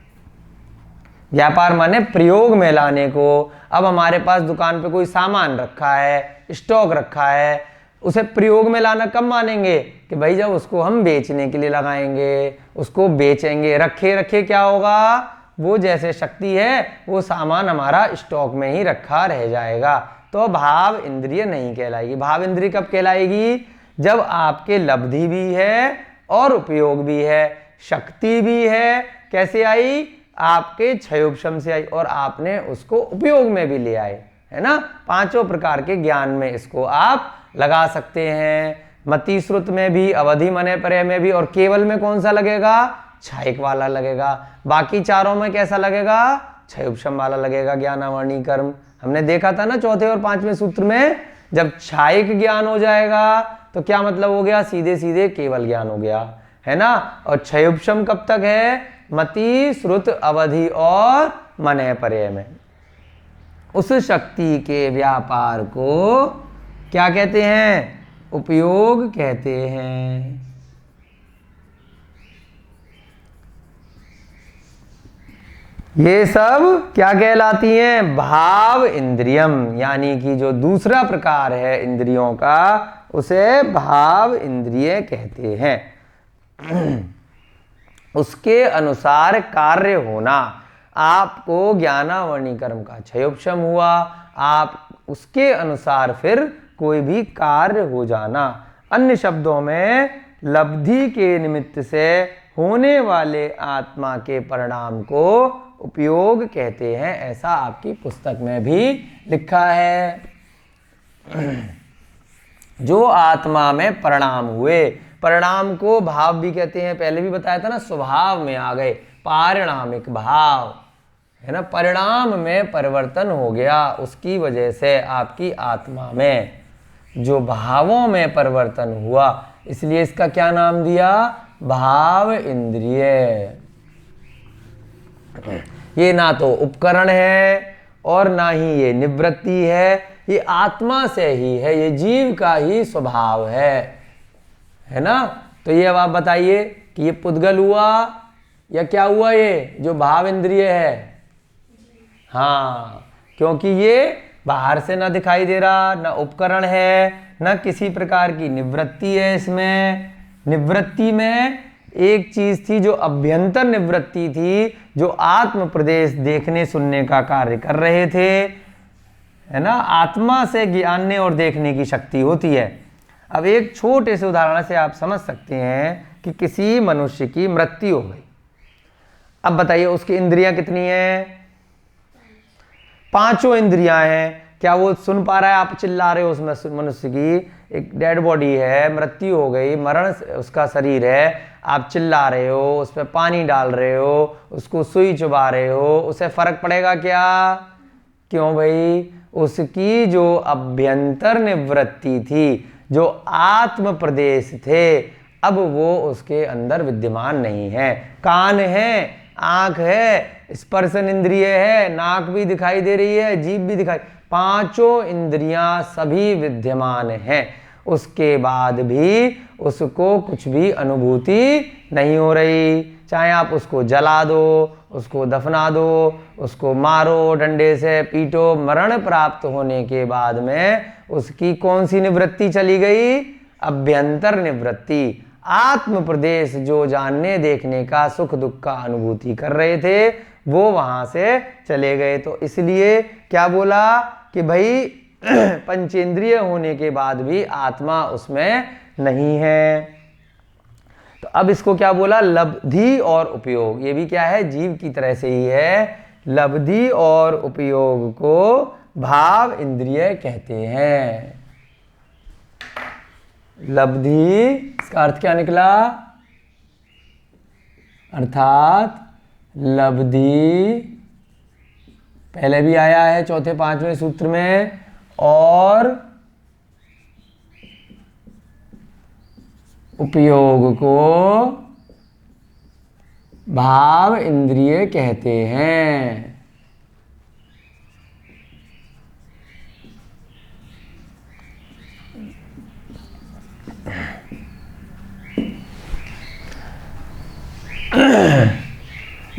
व्यापार माने प्रयोग में लाने को। अब हमारे पास दुकान पे कोई सामान रखा है, स्टॉक रखा है, उसे प्रयोग में लाना कब मानेंगे? कि भाई जब उसको हम बेचने के लिए लगाएंगे, उसको बेचेंगे। रखे रखे क्या होगा? वो जैसे शक्ति है वो सामान हमारा स्टॉक में ही रखा रह जाएगा। तो भाव इंद्रिय नहीं कहलाएगी। भाव इंद्रिय कब कहलाएगी? जब आपके लब्धि भी है और उपयोग भी है, शक्ति भी है। कैसे आई? आपके क्षयोपशम से आई और आपने उसको उपयोग में भी ले आए, है ना। पांचों प्रकार के ज्ञान में इसको आप लगा सकते हैं। मति श्रुत में भी, अवधि मने परे में भी, और केवल में कौन सा लगेगा? क्षयिक वाला लगेगा। बाकी चारों में कैसा लगेगा? क्षय उपशम वाला लगेगा ज्ञानावर्णी कर्म। हमने देखा था ना चौथे और पांचवें सूत्र में, जब क्षयिक ज्ञान हो जाएगा तो क्या मतलब हो गया? सीधे सीधे केवल ज्ञान हो गया, है ना। और क्षय उपशम कब तक है? मति श्रुत अवधि और मने परे में। उस शक्ति के व्यापार को क्या कहते हैं? उपयोग कहते हैं। ये सब क्या कहलाती हैं? भाव इंद्रियम, यानी कि जो दूसरा प्रकार है इंद्रियों का उसे भाव इंद्रिय कहते हैं। उसके अनुसार कार्य होना। आपको ज्ञानावर्णी कर्म का क्षयोपशम हुआ, आप उसके अनुसार फिर कोई भी कार्य हो जाना। अन्य शब्दों में लब्धि के निमित्त से होने वाले आत्मा के परिणाम को उपयोग कहते हैं। ऐसा आपकी पुस्तक में भी लिखा है। जो आत्मा में परिणाम हुए, परिणाम को भाव भी कहते हैं। पहले भी बताया था ना, स्वभाव में आ गए, पारिणामिक भाव, है ना। परिणाम में परिवर्तन हो गया, उसकी वजह से आपकी आत्मा में जो भावों में परिवर्तन हुआ, इसलिए इसका क्या नाम दिया? भाव इंद्रिय। ये ना तो उपकरण है और ना ही ये निवृत्ति है, ये आत्मा से ही है, ये जीव का ही स्वभाव है ना। तो ये अब आप बताइए कि ये पुद्गल हुआ या क्या हुआ? ये जो भाव इंद्रिय है, हाँ, क्योंकि ये बाहर से ना दिखाई दे रहा, ना उपकरण है, ना किसी प्रकार की निवृत्ति है इसमें। निवृत्ति में एक चीज थी जो अभ्यंतर निवृत्ति थी, जो आत्म प्रदेश देखने सुनने का कार्य कर रहे थे, है ना। आत्मा से जानने और देखने की शक्ति होती है। अब एक छोटे से उदाहरण से आप समझ सकते हैं कि किसी मनुष्य की मृत्यु हो गई। अब बताइए उसकी इंद्रियां कितनी हैं? पांचों इंद्रियां हैं। क्या वो सुन पा रहा है? आप चिल्ला रहे हो उसमें, मनुष्य की एक डेड बॉडी है, मृत्यु हो गई, मरण उसका शरीर है, आप चिल्ला रहे हो, उस पर पानी डाल रहे हो, उसको सुई चुबा रहे हो, उसे फर्क पड़ेगा क्या? क्यों भाई? उसकी जो अभ्यंतर निवृत्ति थी, जो आत्म प्रदेश थे, अब वो उसके अंदर विद्यमान नहीं है। कान है, आंख है, स्पर्शन इंद्रिय है, नाक भी दिखाई दे रही है, जीभ भी दिखाई, पांचों इंद्रियां सभी विद्यमान हैं, उसके बाद भी उसको कुछ भी अनुभूति नहीं हो रही। चाहे आप उसको जला दो, उसको दफना दो, उसको मारो, डंडे से पीटो, मरण प्राप्त होने के बाद में उसकी कौन सी निवृत्ति चली गई? अभ्यंतर निवृत्ति। आत्म प्रदेश जो जानने देखने का सुख दुख का अनुभूति कर रहे थे वो वहां से चले गए। तो इसलिए क्या बोला कि भाई पंचेंद्रिय होने के बाद भी आत्मा उसमें नहीं है। तो अब इसको क्या बोला? लब्धि और उपयोग। ये भी क्या है? जीव की तरह से ही है। लब्धि और उपयोग को भाव इंद्रिय कहते हैं। लब्धि, इसका अर्थ क्या निकला? अर्थात लब्धि पहले भी आया है चौथे पांचवें सूत्र में, और उपयोग को भाव इंद्रिय कहते हैं।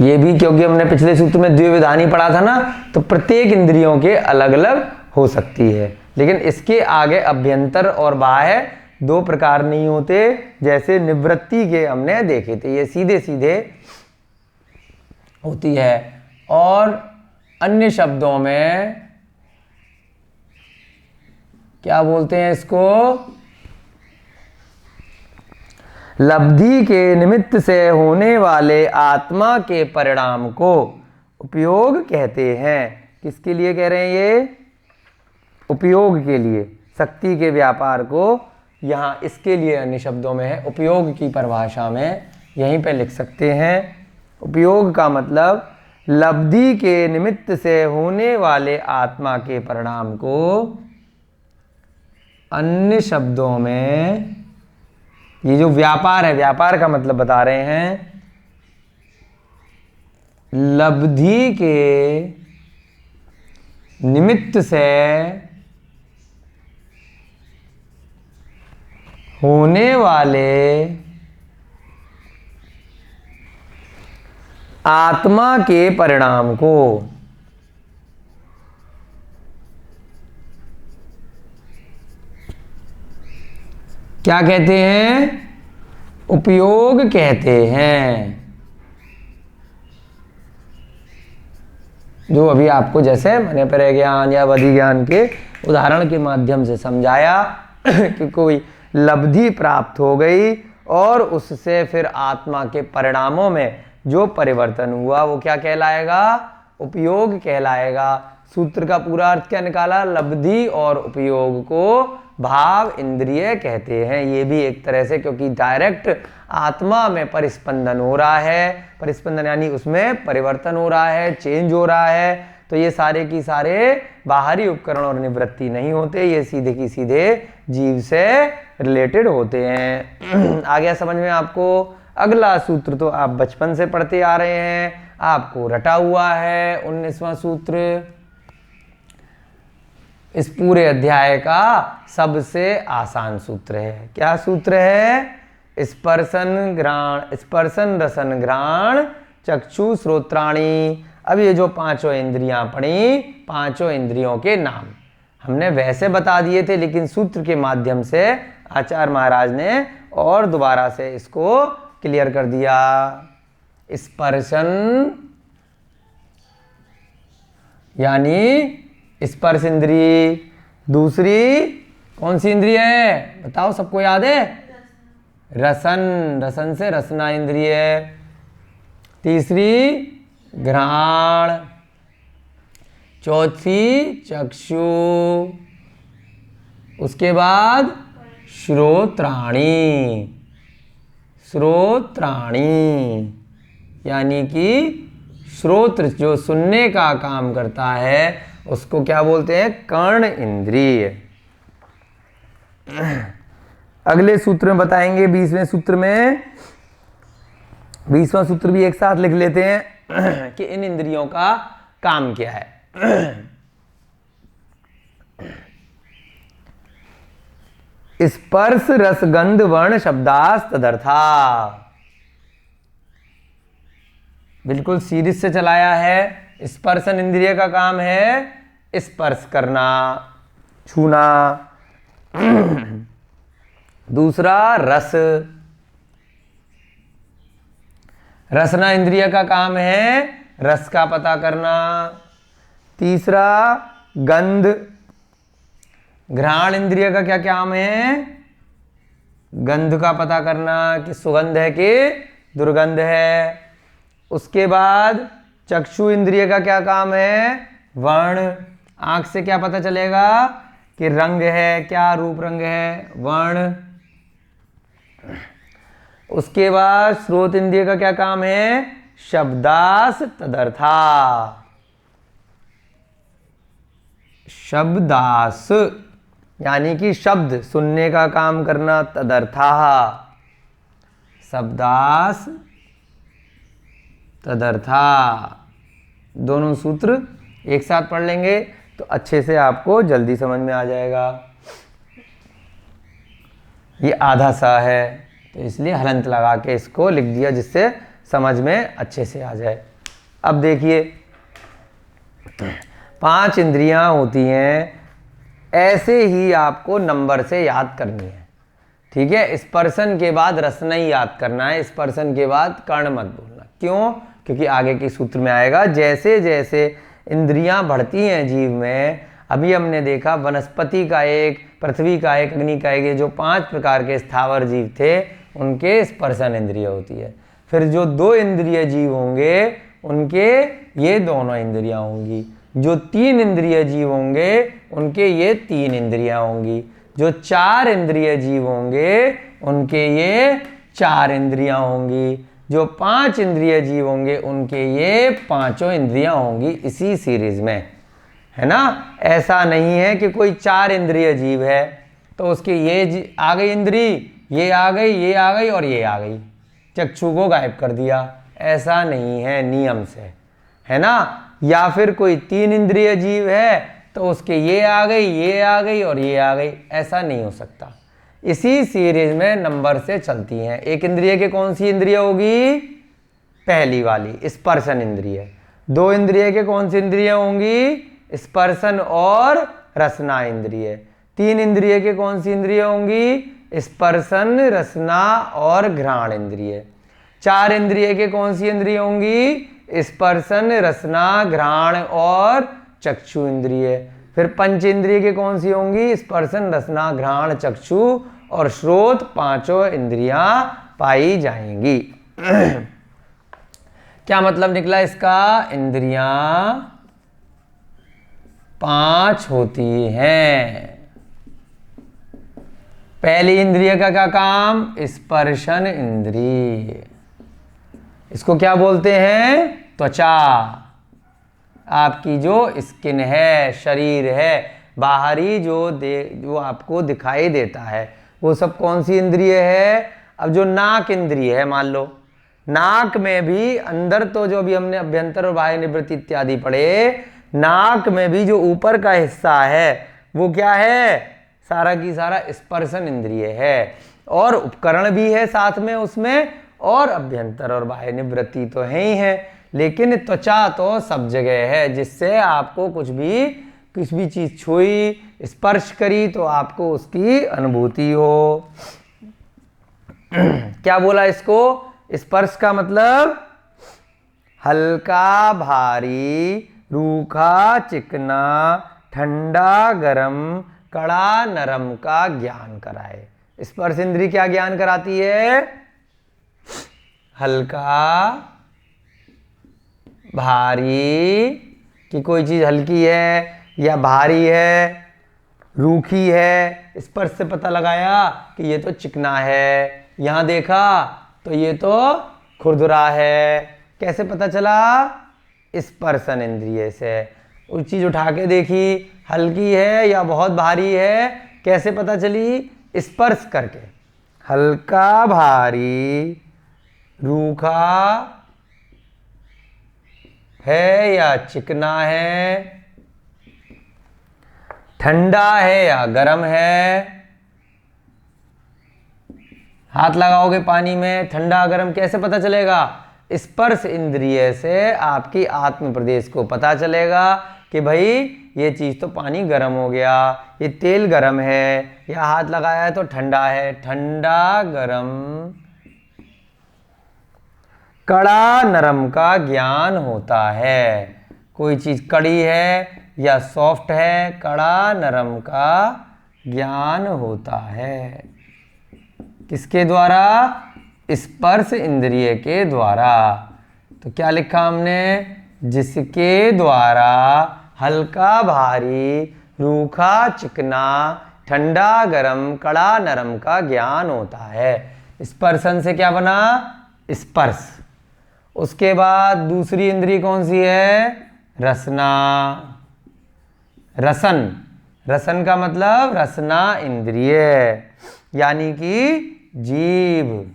ये भी क्योंकि हमने पिछले सूत्र में द्विविधानी पढ़ा था ना, तो प्रत्येक इंद्रियों के अलग अलग हो सकती है, लेकिन इसके आगे अभ्यंतर और बाह्य दो प्रकार नहीं होते, जैसे निवृत्ति के हमने देखे थे, ये सीधे सीधे होती है। और अन्य शब्दों में क्या बोलते हैं इसको? लब्धि के निमित्त से होने वाले आत्मा के परिणाम को उपयोग कहते हैं। किसके लिए कह रहे हैं ये? उपयोग के लिए। शक्ति के व्यापार को यहाँ इसके लिए अन्य शब्दों में है, उपयोग की परिभाषा में यहीं पे लिख सकते हैं। उपयोग का मतलब लब्धि के निमित्त से होने वाले आत्मा के परिणाम को अन्य शब्दों में, ये जो व्यापार है, व्यापार का मतलब बता रहे हैं, लब्धि के निमित्त से होने वाले आत्मा के परिणाम को क्या कहते हैं? उपयोग कहते हैं। जो अभी आपको जैसे मैंने पर ज्ञान या वधि ज्ञान के उदाहरण के माध्यम से समझाया कि कोई लब्धि प्राप्त हो गई और उससे फिर आत्मा के परिणामों में जो परिवर्तन हुआ वो क्या कहलाएगा? उपयोग कहलाएगा। सूत्र का पूरा अर्थ क्या निकाला? लब्धि और उपयोग को भाव इंद्रिय कहते हैं। ये भी एक तरह से, क्योंकि डायरेक्ट आत्मा में परिस्पंदन हो रहा है, परिस्पंदन यानी उसमें परिवर्तन हो रहा है, चेंज हो रहा है, तो ये सारे की सारे बाहरी उपकरण और निवृत्ति नहीं होते, ये सीधे की सीधे जीव से रिलेटेड होते हैं। आ गया समझ में आपको? अगला सूत्र तो आप बचपन से पढ़ते आ रहे हैं, आपको रटा हुआ है। 19वां सूत्र इस पूरे अध्याय का सबसे आसान सूत्र है। क्या सूत्र है? स्पर्शन घ्राण, स्पर्शन रसन घ्राण चक्षु श्रोत्राणी। अब ये जो पांचों इंद्रियां पढ़ी, पांचों इंद्रियों के नाम हमने वैसे बता दिए थे, लेकिन सूत्र के माध्यम से आचार्य महाराज ने और दोबारा से इसको क्लियर कर दिया। स्पर्शन यानी स्पर्श इंद्रिय। दूसरी कौन सी इंद्रिय है? बताओ, सबको याद है? रसन, रसन से रसना इंद्रिय। तीसरी घ्राण, चौथी चक्षु, उसके बाद श्रोत्राणी। श्रोत्राणी यानी कि श्रोत्र जो सुनने का काम करता है उसको क्या बोलते हैं? कर्ण इंद्रिय। अगले सूत्र में बताएंगे 20वें सूत्र में। 20वां सूत्र भी एक साथ लिख लेते हैं। कि इन इंद्रियों का काम क्या है। स्पर्श रसगंध वर्ण शब्दास तदर्था, बिल्कुल सीरीज से चलाया है। स्पर्शन इंद्रिय का काम है स्पर्श करना, छूना। दूसरा रस, रसना इंद्रिय का काम है रस का पता करना। तीसरा गंध, घ्राण इंद्रिय का क्या काम है? गंध का पता करना कि सुगंध है कि दुर्गंध है। उसके बाद चक्षु इंद्रिय का क्या काम है? वर्ण, आंख से क्या पता चलेगा कि रंग है, क्या रूप रंग है, वर्ण। उसके बाद श्रोत इंद्रिय का क्या काम है? शब्दास तदर्था, शब्दास यानी कि शब्द सुनने का काम करना, तदर्था, शब्दास तदर्था। दोनों सूत्र एक साथ पढ़ लेंगे तो अच्छे से आपको जल्दी समझ में आ जाएगा। ये आधा सा है तो इसलिए हलंत लगा के इसको लिख दिया जिससे समझ में अच्छे से आ जाए। अब देखिए 5 इंद्रियां होती हैं, ऐसे ही आपको नंबर से याद करनी है। ठीक है, स्पर्शन के बाद रसना ही याद करना है, स्पर्शन के बाद कर्ण मत बोलना। क्यों? क्योंकि आगे के सूत्र में आएगा जैसे जैसे इंद्रियां बढ़ती हैं जीव में। अभी हमने देखा वनस्पति का एक, पृथ्वी का एक, अग्नि का एक, ये जो 5 प्रकार के स्थावर जीव थे उनके स्पर्शन इंद्रिय होती है। फिर जो 2 इंद्रिय जीव होंगे उनके ये दोनों इंद्रियां होंगी। जो 3 इंद्रिय जीव होंगे उनके ये 3 इंद्रियां होंगी। जो 4 इंद्रिय जीव होंगे उनके ये 4 इंद्रियां होंगी। जो 5 इंद्रिय जीव होंगे उनके ये 5 इंद्रियां होंगी, इसी सीरीज में, है ना। ऐसा नहीं है कि कोई 4 इंद्रिय जीव है तो उसके ये आ गई इंद्री, ये आ गई, ये आ गई और ये आ गई, चक्षु को गायब कर दिया। ऐसा नहीं है नियम से, है ना। या फिर कोई 3 इंद्रिय जीव है तो उसके ये आ गई, ये आ गई और ये आ गई, ऐसा नहीं हो सकता। इसी सीरीज में नंबर से चलती हैं। एक इंद्रिय के कौन सी इंद्रिय होगी? पहली वाली स्पर्शन इंद्रिय। 2 इंद्रिय के कौन सी इंद्रिय होंगी? स्पर्शन और रसना इंद्रिय। 3 इंद्रिय के कौन सी इंद्रिय होंगी? स्पर्शन, रसना और घ्राण इंद्रिय। 4 इंद्रिय के कौन सी इंद्रिय होंगी? स्पर्शन, रसना, घ्राण और चक्षु इंद्रिय। फिर पंच इंद्रिय के कौन सी होंगी? स्पर्शन, रसना, घ्राण, चक्षु और श्रोत, 5 इंद्रियां पाई जाएंगी। क्या मतलब निकला इसका? इंद्रियां 5 होती हैं। पहली इंद्रिय का क्या काम? स्पर्शन इंद्रिय। इसको क्या बोलते हैं? त्वचा। आपकी जो स्किन है, शरीर है, बाहरी जो आपको दिखाई देता है वो सब कौन सी इंद्रिय है? अब जो नाक इंद्रिय है, मान लो नाक में भी अंदर तो जो भी हमने अभ्यंतर और बाह्य निवृत्ति इत्यादि पढ़े, नाक में भी जो ऊपर का हिस्सा है वो क्या है? सारा की सारा स्पर्शन इंद्रिय है और उपकरण भी है साथ में उसमें, और अभ्यंतर और बाह्य निवृत्ति तो है ही है, लेकिन त्वचा तो सब जगह है जिससे आपको कुछ भी चीज छुई, स्पर्श करी तो आपको उसकी अनुभूति हो। क्या बोला इसको? स्पर्श का मतलब हल्का भारी, रूखा चिकना, ठंडा गरम, कड़ा नरम का ज्ञान कराए। स्पर्श इंद्री क्या ज्ञान कराती है? हल्का भारी, कि कोई चीज हल्की है या भारी है, रूखी है, स्पर्श से पता लगाया कि ये तो चिकना है, यहां देखा तो ये तो खुरदुरा है। कैसे पता चला? स्पर्शन इंद्रिय से। वो चीज उठा के देखी, हल्की है या बहुत भारी है, कैसे पता चली? स्पर्श करके। हल्का भारी, रूखा है या चिकना है, ठंडा है या गर्म है। हाथ लगाओगे पानी में, ठंडा गर्म कैसे पता चलेगा? स्पर्श इंद्रिय से आपकी आत्म प्रदेश को पता चलेगा कि भाई ये चीज तो पानी गर्म हो गया, ये तेल गर्म है, या हाथ लगाया है तो ठंडा है। ठंडा गर्म कड़ा नरम का ज्ञान होता है। कोई चीज कड़ी है या सॉफ्ट है, कड़ा नरम का ज्ञान होता है। किसके द्वारा? स्पर्श इंद्रिय के द्वारा। तो क्या लिखा हमने? जिसके द्वारा हल्का भारी, रूखा चिकना, ठंडा गरम, कड़ा नरम का ज्ञान होता है। स्पर्शन से क्या बना? स्पर्श। उसके बाद दूसरी इंद्रिय कौन सी है? रसना। रसन, रसन का मतलब रसना इंद्रिय, यानी कि जीभ।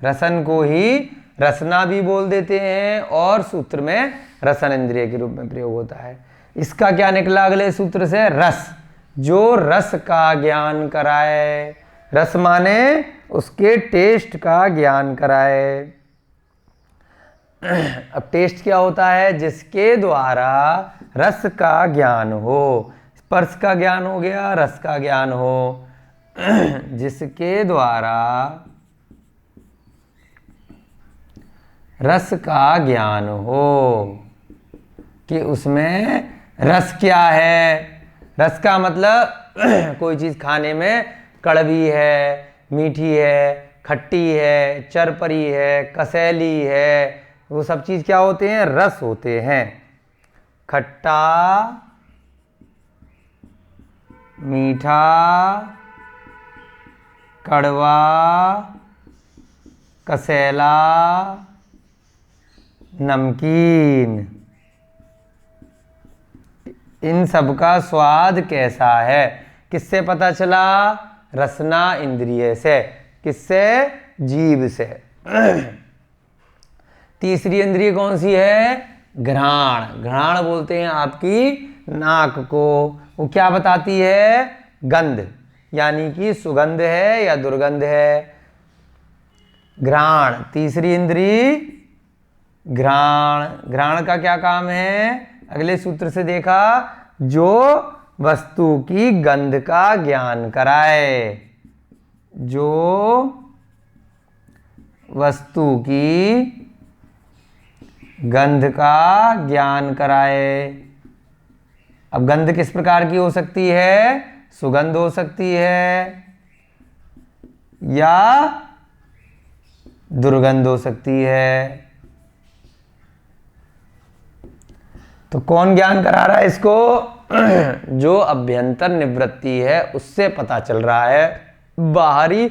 रसन को ही रसना भी बोल देते हैं और सूत्र में रसन इंद्रिय के रूप में प्रयोग होता है। इसका क्या निकला अगले सूत्र से? रस, जो रस का ज्ञान कराए। रस माने उसके टेस्ट का ज्ञान कराए। अब टेस्ट क्या होता है? जिसके द्वारा रस का ज्ञान हो। स्पर्श का ज्ञान हो गया, रस का ज्ञान हो। जिसके द्वारा रस का ज्ञान हो कि उसमें रस क्या है। रस का मतलब कोई चीज खाने में कड़वी है, मीठी है, खट्टी है, चरपरी है, कसैली है, वो सब चीज क्या होते हैं? रस होते हैं। खट्टा, मीठा, कड़वा, कसैला, नमकीन, इन सब का स्वाद कैसा है? किससे पता चला? रसना इंद्रिय से। किससे? जीभ से। तीसरी इंद्रिय कौन सी है? घ्राण। घ्राण बोलते हैं आपकी नाक को। वो क्या बताती है? गंध, यानी कि सुगंध है या दुर्गंध है। घ्राण, तीसरी इंद्रिय घ्राण। घ्राण का क्या काम है? अगले सूत्र से देखा, जो वस्तु की गंध का ज्ञान कराए। जो वस्तु की गंध का ज्ञान कराए। अब गंध किस प्रकार की हो सकती है? सुगंध हो सकती है या दुर्गंध हो सकती है। तो कौन ज्ञान करा रहा है इसको? जो अभ्यंतर निवृत्ति है उससे पता चल रहा है। बाहरी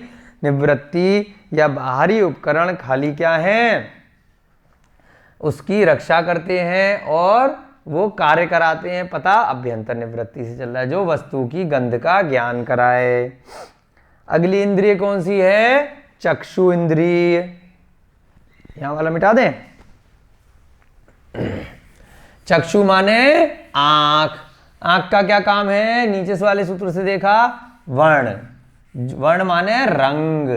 निवृत्ति या बाहरी उपकरण खाली क्या हैं? उसकी रक्षा करते हैं और वो कार्य कराते हैं। पता अभ्यंतर निवृत्ति से चल रहा है, जो वस्तु की गंध का ज्ञान कराए। अगली इंद्रिय कौन सी है? चक्षु इंद्रिय। यहां वाला मिटा दें। चक्षु माने आंख। आंख का क्या काम है? नीचे से वाले सूत्र से देखा, वर्ण। वर्ण माने रंग,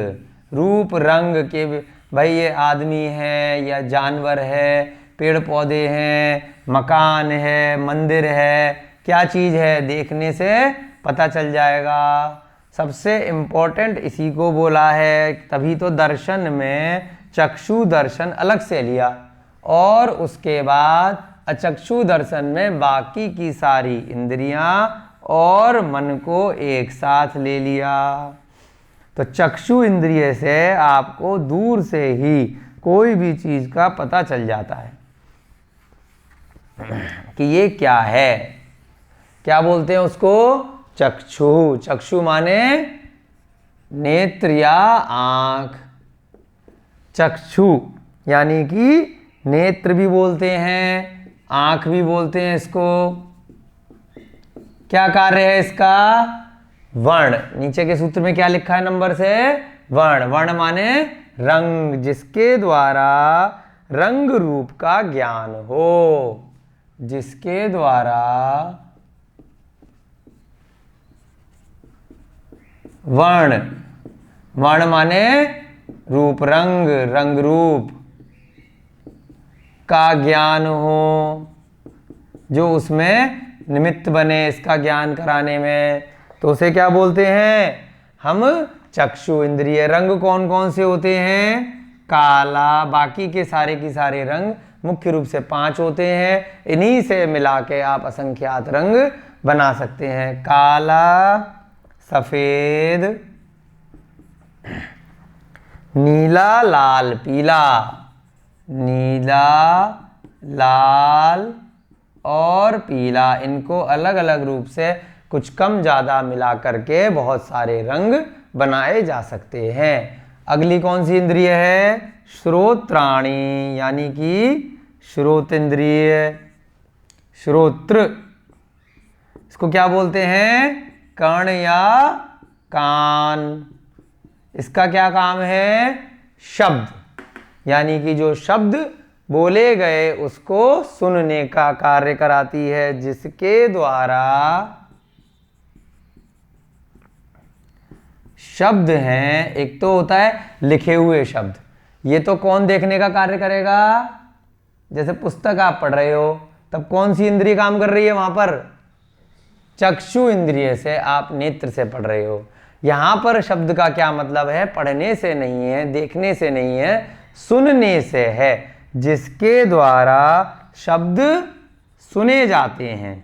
रूप रंग के। भाई ये आदमी है या जानवर है, पेड़ पौधे हैं, मकान है, मंदिर है, क्या चीज है, देखने से पता चल जाएगा। सबसे इम्पोर्टेंट इसी को बोला है, तभी तो दर्शन में चक्षु दर्शन अलग से लिया और उसके बाद अचक्षु दर्शन में बाकी की सारी इंद्रियां और मन को एक साथ ले लिया। तो चक्षु इंद्रिय से आपको दूर से ही कोई भी चीज का पता चल जाता है कि ये क्या है। क्या बोलते हैं उसको? चक्षु। चक्षु माने नेत्र या आंख। चक्षु यानी कि नेत्र भी बोलते हैं, आंख भी बोलते हैं इसको। क्या कार्य है इसका? वर्ण। नीचे के सूत्र में क्या लिखा है नंबर से? वर्ण। वर्ण माने रंग, जिसके द्वारा रंग रूप का ज्ञान हो, जिसके द्वारा वर्ण, वर्ण माने रूप, रंग, रंग रूप का ज्ञान हो, जो उसमें निमित्त बने इसका ज्ञान कराने में, तो उसे क्या बोलते हैं हम? चक्षु इंद्रिय। रंग कौन कौन से होते हैं? काला, बाकी के सारे रंग मुख्य रूप से 5 होते हैं, इन्हीं से मिला के आप असंख्यात रंग बना सकते हैं। काला, सफेद, नीला, लाल, पीला, नीला, लाल और पीला, इनको अलग अलग रूप से कुछ कम ज़्यादा मिला करके बहुत सारे रंग बनाए जा सकते हैं। अगली कौन सी इंद्रिय है? श्रोत्राणी, यानी कि श्रोत इंद्रिय, श्रोत्र। इसको क्या बोलते हैं? कर्ण या कान। इसका क्या काम है? शब्द, यानी कि जो शब्द बोले गए उसको सुनने का कार्य कराती है, जिसके द्वारा शब्द हैं। एक तो होता है लिखे हुए शब्द, ये तो कौन देखने का कार्य करेगा? जैसे पुस्तक आप पढ़ रहे हो तब कौन सी इंद्रिय काम कर रही है वहां पर? चक्षु इंद्रिय से आप नेत्र से पढ़ रहे हो। यहां पर शब्द का क्या मतलब है? पढ़ने से नहीं है, देखने से नहीं है, सुनने से है, जिसके द्वारा शब्द सुने जाते हैं।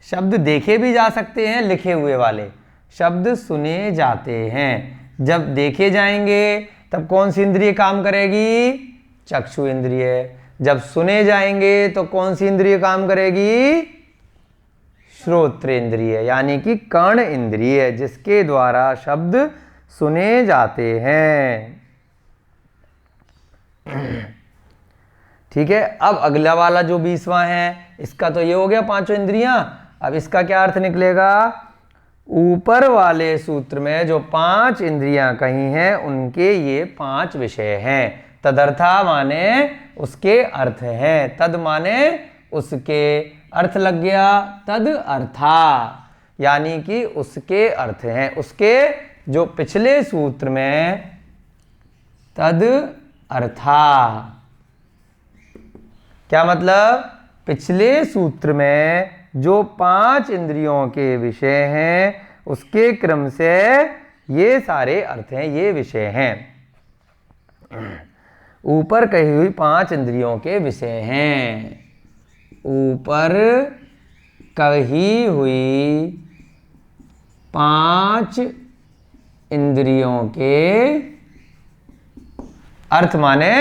शब्द देखे भी जा सकते हैं, लिखे हुए वाले शब्द सुने जाते हैं। जब देखे जाएंगे तब कौन सी इंद्रिय काम करेगी? चक्षु इंद्रिय। जब सुने जाएंगे तो कौन सी इंद्रिय काम करेगी? श्रोत्र इंद्रिय, यानी कि कर्ण इंद्रिय, जिसके द्वारा शब्द सुने जाते हैं। ठीक है। अब अगला वाला जो 20वां है, इसका तो ये हो गया 5 इंद्रियां। अब इसका क्या अर्थ निकलेगा? ऊपर वाले सूत्र में जो 5 इंद्रियां कही हैं उनके ये 5 विषय हैं। तदर्था माने उसके अर्थ हैं, तद माने उसके, अर्थ लग गया तद अर्था, यानी कि उसके अर्थ हैं। उसके जो पिछले सूत्र में तद अर्था, क्या मतलब? पिछले सूत्र में जो 5 इंद्रियों के विषय हैं उसके क्रम से ये सारे अर्थ हैं, ये विषय हैं। ऊपर कही हुई 5 इंद्रियों के विषय हैं। ऊपर कही हुई 5 इंद्रियों के अर्थ माने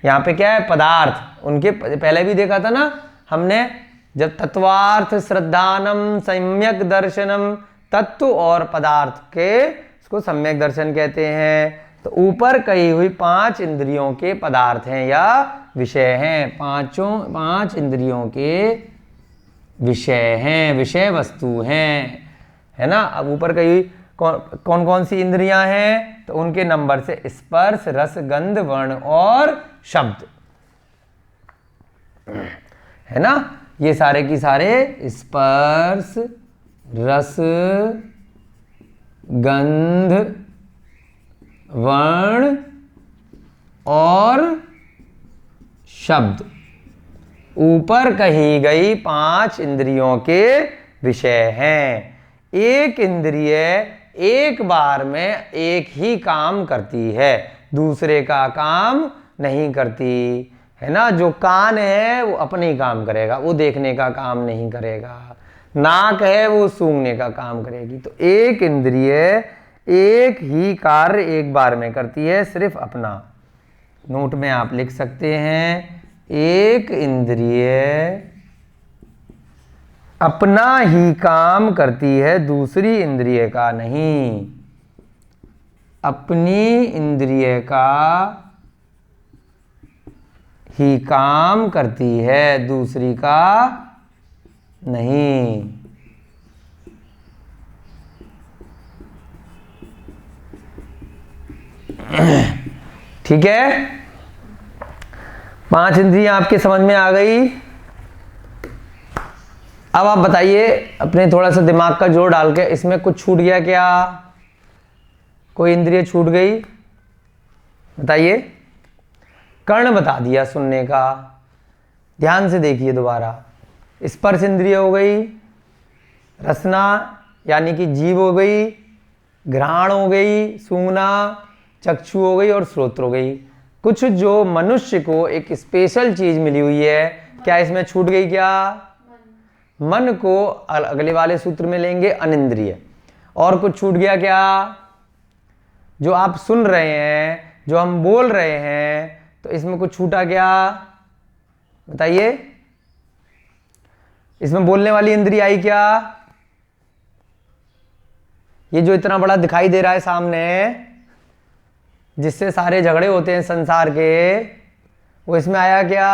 यहां पे क्या है? पदार्थ। उनके पहले भी देखा था ना हमने, जब तत्वार्थ श्रद्धानम सम्यक दर्शनम, तत्व और पदार्थ के इसको सम्यक दर्शन कहते हैं। तो ऊपर कही हुई 5 इंद्रियों के पदार्थ हैं या विषय हैं, 5 इंद्रियों के विषय हैं, विषय वस्तु हैं, है ना। अब ऊपर कही हुई कौन कौन सी इंद्रियां हैं? तो उनके नंबर से स्पर्श, रस, गंध, वर्ण और शब्द, है ना। ये सारे की सारे स्पर्श, रस, गंध, वर्ण और शब्द ऊपर कही गई 5 इंद्रियों के विषय हैं। एक इंद्रिय एक बार में एक ही काम करती है, दूसरे का काम नहीं करती, है ना। जो कान है वो अपने ही काम करेगा, वो देखने का काम नहीं करेगा। नाक है वो सूंघने का काम करेगी। तो एक इंद्रिय एक ही कार्य एक बार में करती है, सिर्फ अपना। नोट में आप लिख सकते हैं, एक इंद्रिय अपना ही काम करती है, दूसरी इंद्रिय का नहीं। अपनी इंद्रिय का ही काम करती है, दूसरी का नहीं। ठीक है। 5 इंद्रियां आपके समझ में आ गई। अब आप बताइए अपने थोड़ा सा दिमाग का जोर डाल के, इसमें कुछ छूट गया क्या? कोई इंद्रिय छूट गई? बताइए। कर्ण बता दिया सुनने का, ध्यान से देखिए दोबारा। स्पर्श इंद्रिय हो गई, रसना यानी कि जीव हो गई, घ्राण हो गई, सूंघना, चक्षु हो गई और श्रोत्र हो गई। कुछ जो मनुष्य को एक स्पेशल चीज मिली हुई है, क्या इसमें छूट गई क्या? मन को अगले वाले सूत्र में लेंगे अनिंद्रिय। और कुछ छूट गया क्या? जो आप सुन रहे हैं, जो हम बोल रहे हैं, तो इसमें कुछ छूटा क्या? बताइए। इसमें बोलने वाली इंद्रिय आई क्या? ये जो इतना बड़ा दिखाई दे रहा है सामने, जिससे सारे झगड़े होते हैं संसार के, वो इसमें आया क्या?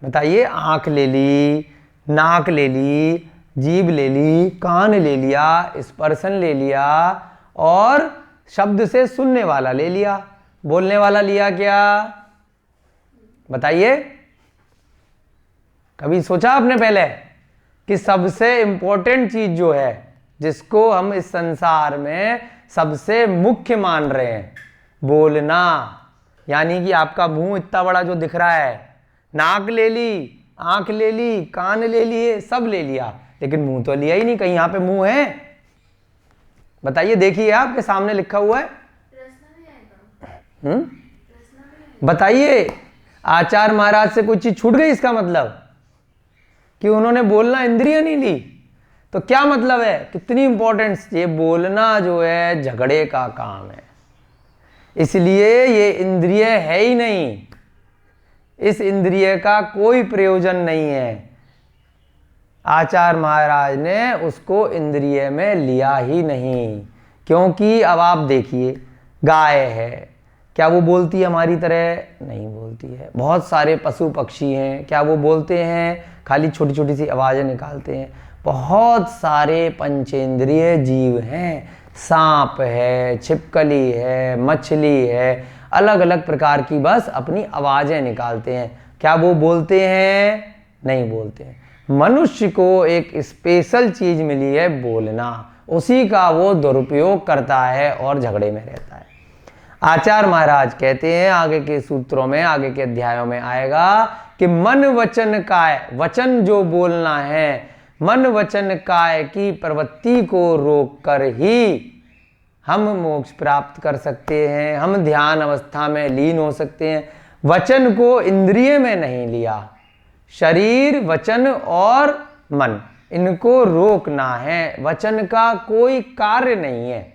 बताइए। आंख ले ली, नाक ले ली, जीभ ले ली, कान ले लिया, स्पर्शन ले लिया और शब्द से सुनने वाला ले लिया। बोलने वाला लिया क्या? बताइए। कभी सोचा आपने पहले कि सबसे इंपॉर्टेंट चीज जो है, जिसको हम इस संसार में सबसे मुख्य मान रहे हैं, बोलना, यानी कि आपका मुंह इतना बड़ा जो दिख रहा है, नाक ले ली, आंख ले ली, कान ले लिए, सब ले लिया, लेकिन मुंह तो लिया ही नहीं। कहीं यहां पे मुंह है? बताइए। देखिए आपके सामने लिखा हुआ है। बताइए। आचार्य महाराज से कोई चीज छूट गई? इसका मतलब कि उन्होंने बोलना इंद्रिय नहीं ली, तो क्या मतलब है? कितनी इंपॉर्टेंस। ये बोलना जो है झगड़े का काम है, इसलिए ये इंद्रिय है ही नहीं। इस इंद्रिय का कोई प्रयोजन नहीं है। आचार्य महाराज ने उसको इंद्रिय में लिया ही नहीं, क्योंकि अब आप देखिए, गाय है, क्या वो बोलती है हमारी तरह? नहीं बोलती है। बहुत सारे पशु पक्षी हैं, क्या वो बोलते हैं? खाली छोटी छोटी सी आवाज़ें निकालते हैं। बहुत सारे पंचेंद्रिय जीव हैं, सांप है, छिपकली है, मछली है, अलग अलग प्रकार की बस अपनी आवाज़ें निकालते हैं। क्या वो बोलते हैं? नहीं बोलते हैं। मनुष्य को एक स्पेशल चीज मिली है, बोलना, उसी का वो दुरुपयोग करता है और झगड़े में रहता है। आचार्य महाराज कहते हैं, आगे के सूत्रों में, आगे के अध्यायों में आएगा कि मन वचन काय, वचन जो बोलना है, मन वचन काय की प्रवृत्ति को रोककर ही हम मोक्ष प्राप्त कर सकते हैं, हम ध्यान अवस्था में लीन हो सकते हैं। वचन को इंद्रिय में नहीं लिया, शरीर, वचन और मन, इनको रोकना है। वचन का कोई कार्य नहीं है।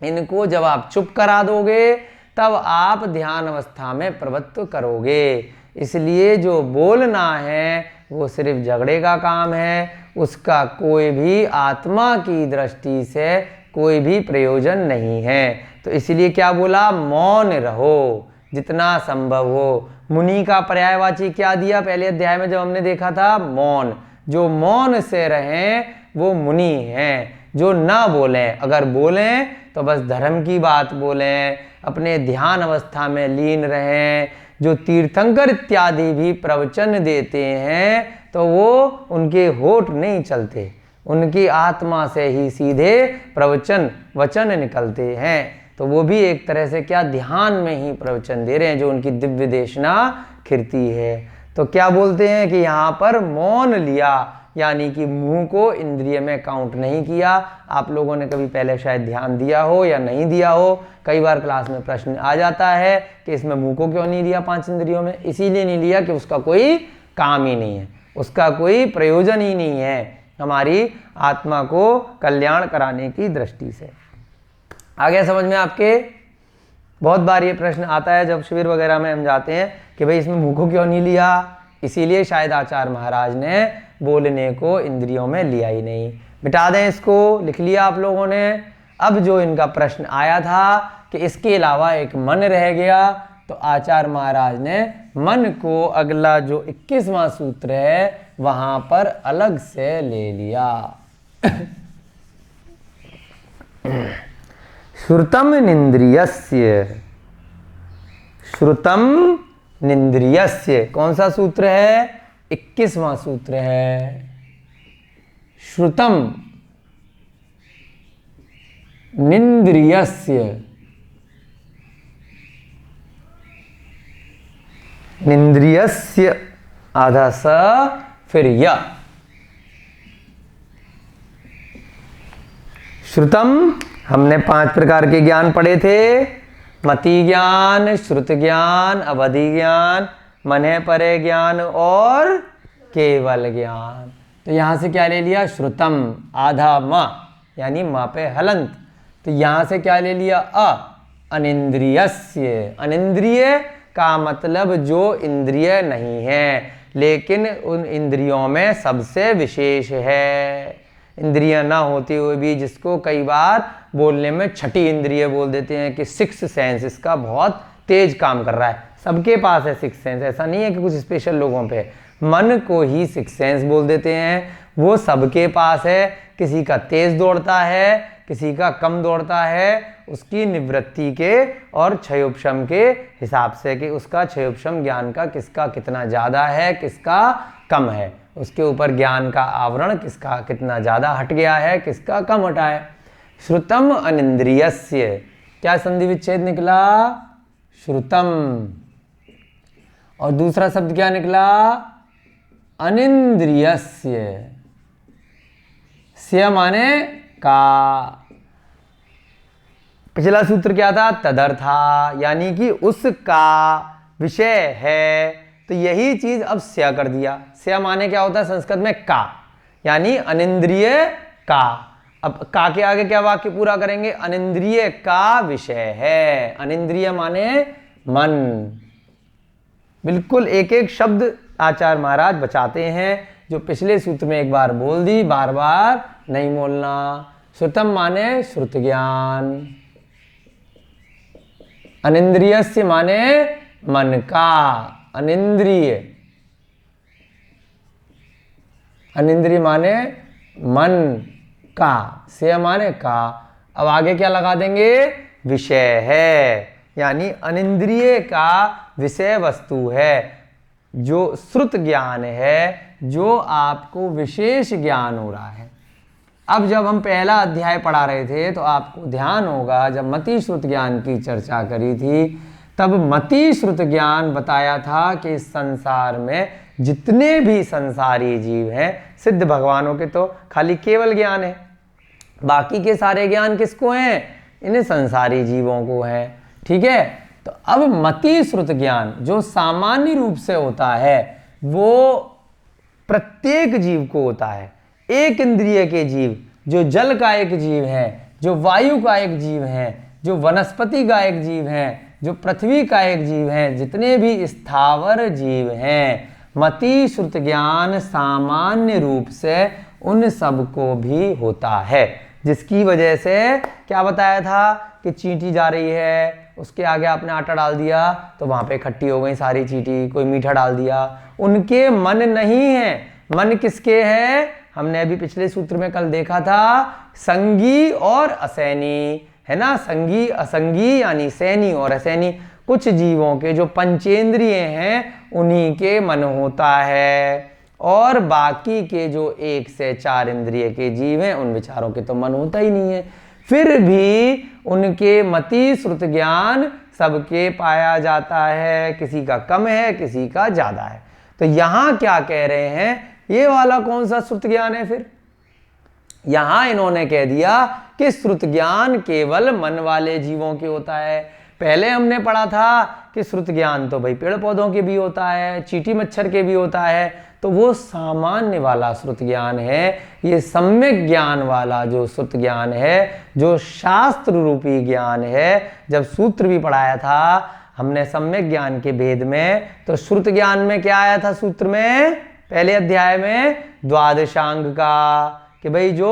इनको जब आप चुप करा दोगे, तब आप ध्यान अवस्था में प्रवृत्त करोगे। इसलिए जो बोलना है वो सिर्फ झगड़े का काम है, उसका कोई भी आत्मा की दृष्टि से कोई भी प्रयोजन नहीं है। तो इसलिए क्या बोला? मौन रहो जितना संभव हो। मुनि का पर्यायवाची क्या दिया पहले अध्याय में जब हमने देखा था? मौन। जो मौन से रहें वो मुनि हैं, जो ना बोलें। अगर बोलें तो बस धर्म की बात बोलें, अपने ध्यान अवस्था में लीन रहें। जो तीर्थंकर इत्यादि भी प्रवचन देते हैं तो वो उनके होठ नहीं चलते, उनकी आत्मा से ही सीधे प्रवचन वचन निकलते हैं। तो वो भी एक तरह से क्या ध्यान में ही प्रवचन दे रहे हैं, जो उनकी दिव्य देशना खिरती है। तो क्या बोलते हैं कि यहाँ पर मौन लिया, यानी कि मुंह को इंद्रिय में काउंट नहीं किया। आप लोगों ने कभी पहले शायद ध्यान दिया हो या नहीं दिया हो, कई बार क्लास में प्रश्न आ जाता है कि इसमें मुंह को क्यों नहीं लिया 5 इंद्रियों में? इसीलिए नहीं लिया कि उसका कोई काम ही नहीं है, उसका कोई प्रयोजन ही नहीं है हमारी आत्मा को कल्याण कराने की दृष्टि से। आ गया समझ में आपके? बहुत बार ये प्रश्न आता है जब शिविर वगैरह में हम जाते हैं कि भाई इसमें मुंह को क्यों नहीं लिया? इसीलिए शायद आचार्य महाराज ने बोलने को इंद्रियों में लिया ही नहीं। मिटा दें इसको, लिख लिया आप लोगों ने। अब जो इनका प्रश्न आया था कि इसके अलावा एक मन रह गया, तो आचार्य महाराज ने मन को अगला जो 21वां सूत्र है वहां पर अलग से ले लिया। श्रुतम इंद्रियस्य, श्रुतम निंद्रियस्य। कौन सा सूत्र है? 21वां सूत्र है। श्रुतम निंद्रियस्य, निंद्रियस्य आधा स फिर य। श्रुतम हमने 5 प्रकार के ज्ञान पढ़े थे। मति ज्ञान, श्रुत ज्ञान, अवधि ज्ञान, मने परे ज्ञान और केवल ज्ञान। तो यहां से क्या ले लिया? श्रुतम आधा म यानी म पे हलंत। तो यहां से क्या ले लिया? अनिंद्रियस्य। अनिंद्रिय का मतलब जो इंद्रिय नहीं है लेकिन उन इंद्रियों में सबसे विशेष है। इंद्रियां ना होती हुए भी जिसको कई बार बोलने में छठी इंद्रिय बोल देते हैं कि सिक्स सेंस इसका बहुत तेज काम कर रहा है। सबके पास है सिक्स सेंस, ऐसा नहीं है कि कुछ स्पेशल लोगों पे। मन को ही सिक्स सेंस बोल देते हैं, वो सबके पास है। किसी का तेज दौड़ता है, किसी का कम दौड़ता है, उसकी निवृत्ति के और क्षयोपशम के हिसाब से कि उसका क्षयोपशम ज्ञान का किसका कितना ज़्यादा है, किसका कम है, उसके ऊपर ज्ञान का आवरण किसका कितना ज़्यादा हट गया है, किसका कम हटा है। श्रुतम अनिंद्रियस्य, क्या संधि विच्छेद निकला? श्रुतम। और दूसरा शब्द क्या निकला? अनिंद्रियस्य। स्य माने का। पिछला सूत्र क्या था? तदर्था, यानी कि उसका विषय है। तो यही चीज अब स्य कर दिया। स्य माने क्या होता है संस्कृत में? का, यानी अनिंद्रिय का। अब का के आगे क्या वाक्य पूरा करेंगे? अनिंद्रिय का विषय है। अनिंद्रिय माने मन। बिल्कुल एक एक शब्द आचार्य महाराज बचाते हैं, जो पिछले सूत्र में एक बार बोल दी, बार बार नहीं बोलना। श्रुतम माने श्रुत ज्ञान, अनिंद्रियस्य माने मन का। अनिंद्रिय, अनिंद्रिय माने मन का, से माने का। अब आगे क्या लगा देंगे? विषय है, यानी अनिंद्रिय का विषय वस्तु है, जो श्रुत ज्ञान है, जो आपको विशेष ज्ञान हो रहा है। अब जब हम पहला अध्याय पढ़ा रहे थे तो आपको ध्यान होगा, जब मति श्रुत ज्ञान की चर्चा करी थी तब मति श्रुत ज्ञान बताया था कि इस संसार में जितने भी संसारी जीव हैं, सिद्ध भगवानों के तो खाली केवल ज्ञान है, बाकी के सारे ज्ञान किसको हैं? इन्हें संसारी जीवों को है। ठीक है, तो अब मति श्रुत ज्ञान जो सामान्य रूप से होता है वो प्रत्येक जीव को होता है। एक इंद्रिय के जीव, जो जल का एक जीव है, जो वायु का एक जीव है, जो वनस्पति का एक जीव है, जो पृथ्वी का एक जीव है, जितने भी स्थावर जीव हैं, मति श्रुत ज्ञान सामान्य रूप से उन सबको भी होता है। जिसकी वजह से क्या बताया था कि चींटी जा रही है, उसके आगे आपने आटा डाल दिया तो वहां पे इकट्ठी हो गई सारी चींटी, कोई मीठा डाल दिया। उनके मन नहीं है। मन किसके है? हमने अभी पिछले सूत्र में कल देखा था, संगी और असैनी, है ना। संगी असंगी यानी सैनी और असैनी। कुछ जीवों के जो पंचेंद्रिय हैं उन्हीं के मन होता है, और बाकी के जो 1 से 4 इंद्रिय के जीव हैं उन विचारों के तो मन होता ही नहीं है। फिर भी उनके मति श्रुत ज्ञान सबके पाया जाता है, किसी का कम है, किसी का ज्यादा है। तो यहां क्या कह रहे हैं? ये वाला कौन सा श्रुत ज्ञान है? फिर यहां इन्होंने कह दिया कि श्रुत ज्ञान केवल मन वाले जीवों के होता है। पहले हमने पढ़ा था कि श्रुत ज्ञान तो भाई पेड़ पौधों के भी होता है, चींटी मच्छर के भी होता है, तो वो सामान्य वाला श्रुत ज्ञान है। ये सम्यक ज्ञान वाला जो श्रुत ज्ञान है, जो शास्त्र रूपी ज्ञान है, जब सूत्र भी पढ़ाया था हमने सम्यक ज्ञान के भेद में, तो श्रुत ज्ञान में क्या आया था सूत्र में? पहले अध्याय में द्वादशांग का, कि भाई जो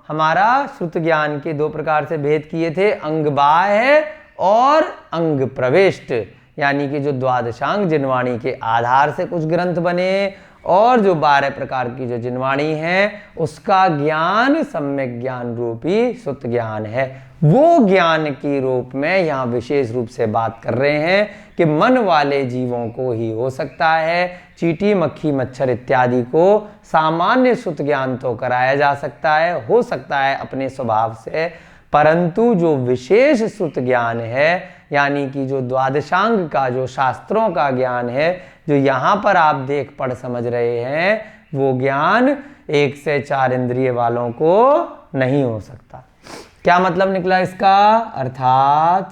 हमारा श्रुत ज्ञान के 2 प्रकार से भेद किए थे, अंग बाह्य और अंग प्रविष्ट, यानी कि जो द्वादशांग जिनवाणी के आधार से कुछ ग्रंथ बने और जो 12 प्रकार की जो जिनवाणी है उसका ज्ञान सम्यक ज्ञान रूपी सुत ज्ञान है। वो ज्ञान की रूप में यहाँ विशेष रूप से बात कर रहे हैं कि मन वाले जीवों को ही हो सकता है, चींटी मक्खी मच्छर इत्यादि को सामान्य सुत ज्ञान तो कराया जा सकता है, हो सकता है अपने स्वभाव से, परंतु जो विशेष सुत ज्ञान है यानी कि जो द्वादशांग का जो शास्त्रों का ज्ञान है जो यहाँ पर आप देख पढ़ समझ रहे हैं, वो ज्ञान 1 से 4 इंद्रिय वालों को नहीं हो सकता। क्या मतलब निकला इसका? अर्थात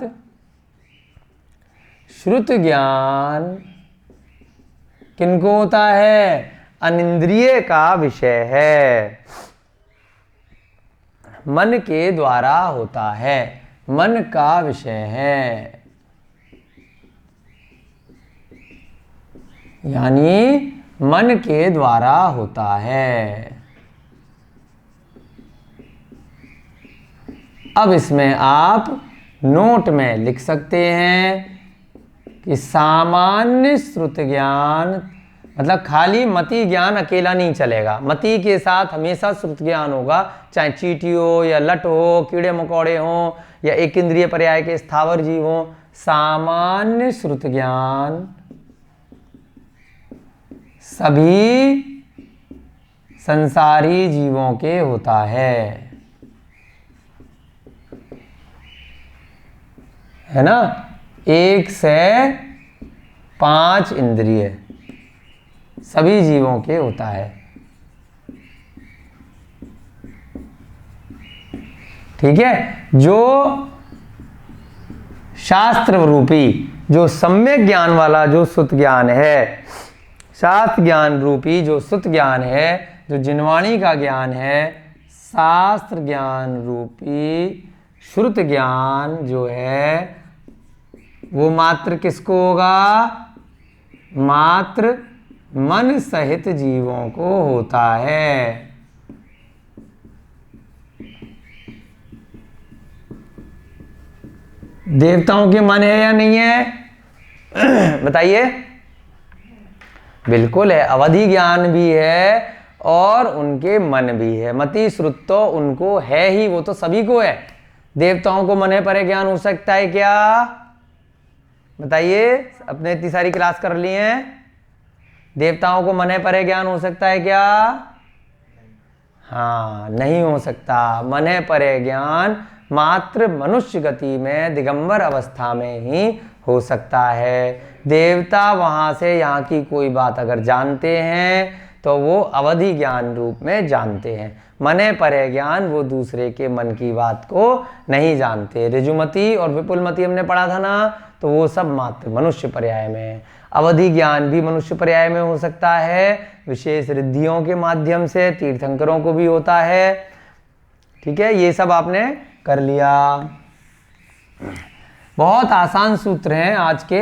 श्रुत ज्ञान किनको होता है? अनिंद्रिय का विषय है, मन के द्वारा होता है, मन का विषय है, यानी मन के द्वारा होता है। अब इसमें आप नोट में लिख सकते हैं कि सामान्य श्रुत ज्ञान मतलब खाली मति ज्ञान अकेला नहीं चलेगा, मति के साथ हमेशा श्रुत ज्ञान होगा, चाहे चींटी हो या लट हो, कीड़े मकोड़े हो या एक इंद्रिय पर्याय के स्थावर जीव हो। सामान्य श्रुत ज्ञान सभी संसारी जीवों के होता है ना? 1 से 5 इंद्रिय सभी जीवों के होता है। ठीक है, जो शास्त्र रूपी जो सम्यक ज्ञान वाला जो सुत ज्ञान है, शास्त्र ज्ञान रूपी जो सुत ज्ञान है, जो जिनवाणी का ज्ञान है, शास्त्र ज्ञान रूपी श्रुत ज्ञान जो है वो मात्र किसको होगा? मात्र मन सहित जीवों को होता है। देवताओं के मन है या नहीं है? बताइए। बिल्कुल है, अवधि ज्ञान भी है और उनके मन भी है। मति श्रुत तो उनको है ही, वो तो सभी को है। देवताओं को मन है पर ज्ञान हो सकता है क्या? बताइए, अपने इतनी सारी क्लास कर ली है, देवताओं को मन है पर ज्ञान हो सकता है क्या? हाँ, नहीं हो सकता। मन है पर ज्ञान मात्र मनुष्य गति में दिगंबर अवस्था में ही हो सकता है। देवता वहां से यहाँ की कोई बात अगर जानते हैं तो वो अवधि ज्ञान रूप में जानते हैं। मने परे ज्ञान वो दूसरे के मन की बात को नहीं जानते। ऋजुमति और विपुलमति हमने पढ़ा था ना, तो वो सब मात्र मनुष्य पर्याय में है। अवधि ज्ञान भी मनुष्य पर्याय में हो सकता है, विशेष रिद्धियों के माध्यम से तीर्थंकरों को भी होता है। ठीक है, ये सब आपने कर लिया। बहुत आसान सूत्र हैं आज के,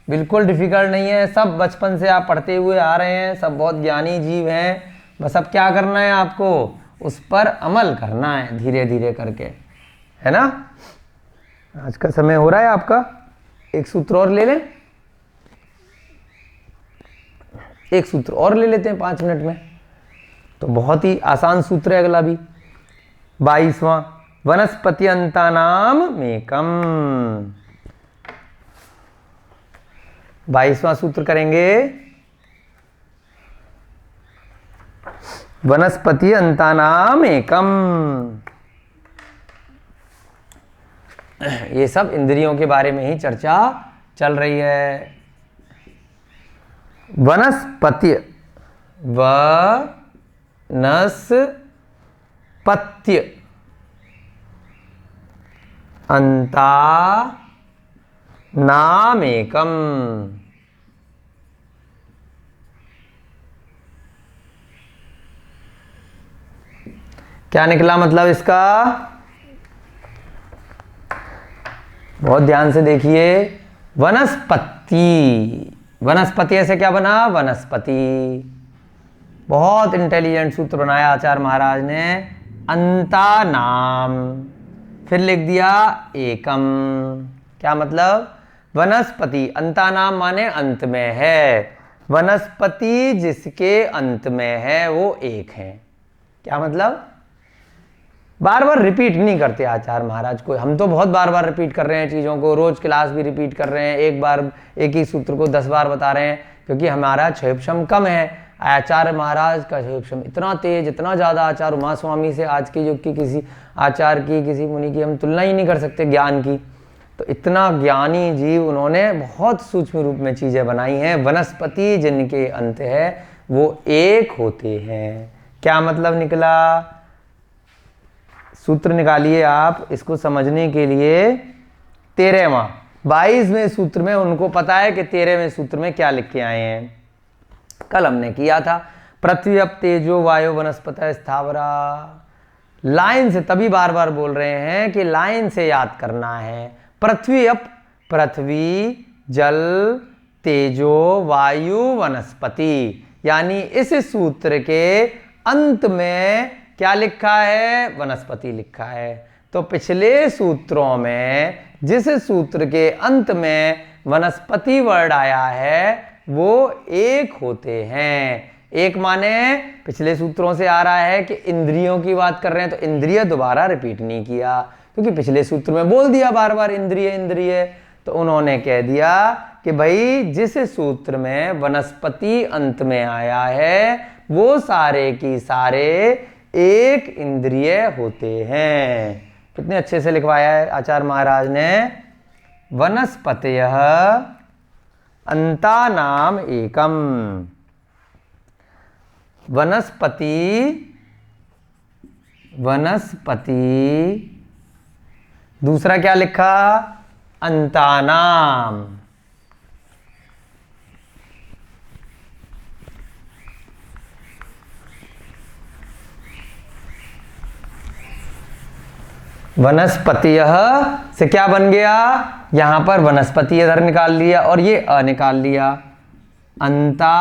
बिल्कुल डिफिकल्ट नहीं है। सब बचपन से आप पढ़ते हुए आ रहे हैं, सब बहुत ज्ञानी जीव हैं। बस अब क्या करना है आपको? उस पर अमल करना है धीरे धीरे करके, है ना। आज का समय हो रहा है आपका, एक सूत्र और ले लें, एक सूत्र और ले लेते हैं 5 मिनट में। तो बहुत ही आसान सूत्र है अगला भी, 22वां। वनस्पत्यंतानाम मेकम। 22वां सूत्र करेंगे, वनस्पति अंतानाम एकम। ये सब इंद्रियों के बारे में ही चर्चा चल रही है। वनस्पति, वनस्पत्य अंता नामेकम। क्या निकला मतलब इसका? बहुत ध्यान से देखिए। वनस्पति, वनस्पति ऐसे क्या बना? वनस्पति। बहुत इंटेलिजेंट सूत्र बनाया आचार्य महाराज ने। अंता नाम, फिर लिख दिया एकम। क्या मतलब? वनस्पति अंता नाम माने अंत में है, वनस्पति जिसके अंत में है वो एक है। क्या मतलब? बार बार रिपीट नहीं करते आचार्य महाराज को। हम तो बहुत बार बार रिपीट कर रहे हैं चीज़ों को, रोज क्लास भी रिपीट कर रहे हैं, एक बार एक ही सूत्र को 10 बार बता रहे हैं, क्योंकि हमारा क्षयक्षम कम है। आचार्य महाराज का क्षयक्षम इतना तेज, इतना ज़्यादा, आचार्य उमा स्वामी से आज के युग की किसी आचार्य की, किसी मुनि की हम तुलना ही नहीं कर सकते ज्ञान की। तो इतना ज्ञानी जीव, उन्होंने बहुत सूक्ष्म रूप में चीज़ें बनाई हैं। वनस्पति जिनके अंत है वो एक होते हैं। क्या मतलब निकला? सूत्र निकालिए आप इसको समझने के लिए। 13वां 22वें सूत्र में उनको पता है कि 13वें सूत्र में क्या लिख के आए हैं। कल हमने किया था पृथ्वी अप तेजो वायु वनस्पति स्थावरा। लाइन से, तभी बार बार बोल रहे हैं कि लाइन से याद करना है। पृथ्वी अप, पृथ्वी, जल, तेजो, वायु, वनस्पति, यानी इस सूत्र के अंत में क्या लिखा है? वनस्पति लिखा है। तो पिछले सूत्रों में जिस सूत्र के अंत में वनस्पति वर्ड आया है वो एक होते हैं। एक माने पिछले सूत्रों से आ रहा है कि इंद्रियों की बात कर रहे हैं, तो इंद्रिय दोबारा रिपीट नहीं किया, क्योंकि पिछले सूत्र में बोल दिया बार बार इंद्रिय इंद्रिय। तो उन्होंने कह दिया कि भाई जिस सूत्र में वनस्पति अंत में आया है वो सारे की सारे एक इंद्रिय होते हैं। कितने अच्छे से लिखवाया है आचार्य महाराज ने। वनस्पतयः अन्तानाम एकम। वनस्पति, वनस्पति, दूसरा क्या लिखा? अंतानाम। वनस्पतियः से क्या बन गया? यहां पर वनस्पति इधर निकाल लिया और ये अ निकाल लिया। अंता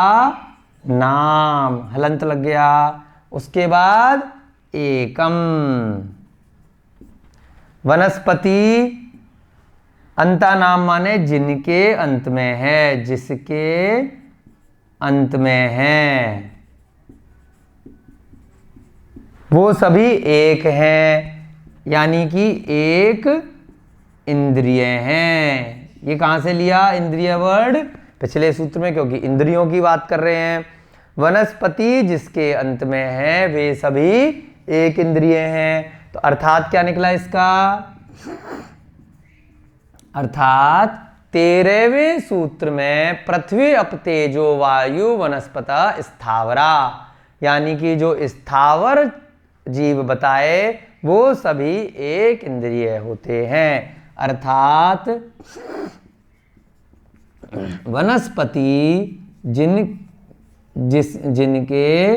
नाम, हलंत लग गया। उसके बाद एकम। वनस्पति अंता नाम माने जिनके अंत में है, जिसके अंत में है, वो सभी एक हैं, यानी कि एक इंद्रिय हैं। ये कहां से लिया इंद्रिय वर्ड? पिछले सूत्र में, क्योंकि इंद्रियों की बात कर रहे हैं। वनस्पति जिसके अंत में है वे सभी एक इंद्रिय हैं। तो अर्थात क्या निकला इसका? अर्थात 13वें सूत्र में पृथ्वी अप तेजो वायु वनस्पति स्थावरा, यानी कि जो स्थावर जीव बताए वो सभी एक इंद्रिय होते हैं। अर्थात वनस्पति जिनके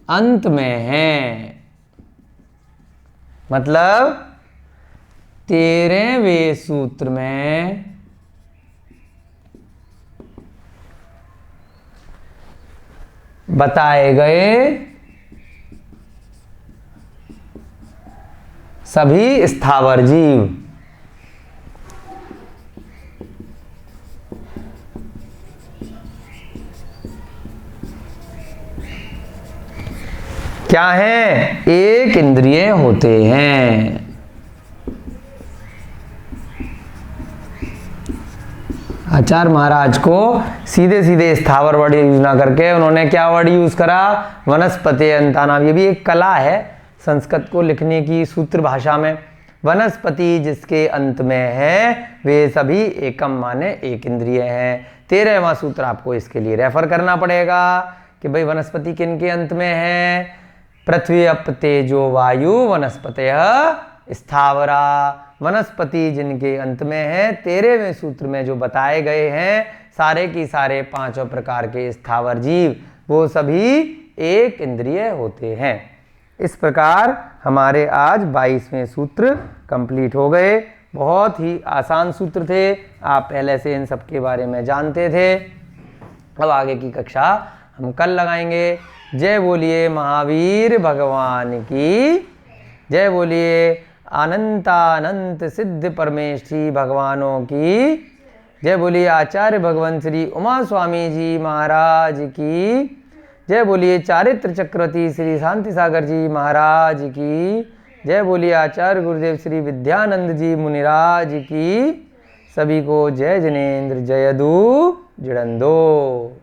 अंत में है, मतलब 13वें सूत्र में बताए गए सभी स्थावर जीव क्या हैं? एक इंद्रिय होते हैं। आचार्य महाराज को सीधे सीधे स्थावर वर्ड यूज ना करके उन्होंने क्या वर्ड यूज करा? वनस्पति अंतानाम। ये भी एक कला है संस्कृत को लिखने की सूत्र भाषा में। वनस्पति जिसके अंत में है वे सभी एकम माने एक इंद्रिय हैं। 13वां सूत्र आपको इसके लिए रेफर करना पड़ेगा कि भाई वनस्पति किन के अंत में है? पृथ्वी अप तेजो वायु वनस्पतयः स्थावरा। वनस्पति जिनके अंत में है 13वें सूत्र में जो बताए गए हैं सारे की सारे पांचों प्रकार के स्थावर जीव वो सभी एक इंद्रिय होते हैं। इस प्रकार हमारे आज 22वें सूत्र कंप्लीट हो गए। बहुत ही आसान सूत्र थे, आप पहले से इन सब के बारे में जानते थे। अब आगे की कक्षा हम कल लगाएंगे। जय बोलिए महावीर भगवान की जय। बोलिए अनंतानंत सिद्ध परमेष्ठी भगवानों की जय बोलिए आचार्य भगवान श्री उमा स्वामी जी महाराज की। जय बोलिए चारित्र चक्रवर्ती श्री शांति सागर जी महाराज की। जय बोलिए आचार्य गुरुदेव श्री विद्यानंद जी मुनिराज की। सभी को जय जिनेन्द्र जयदू जड़ंदो।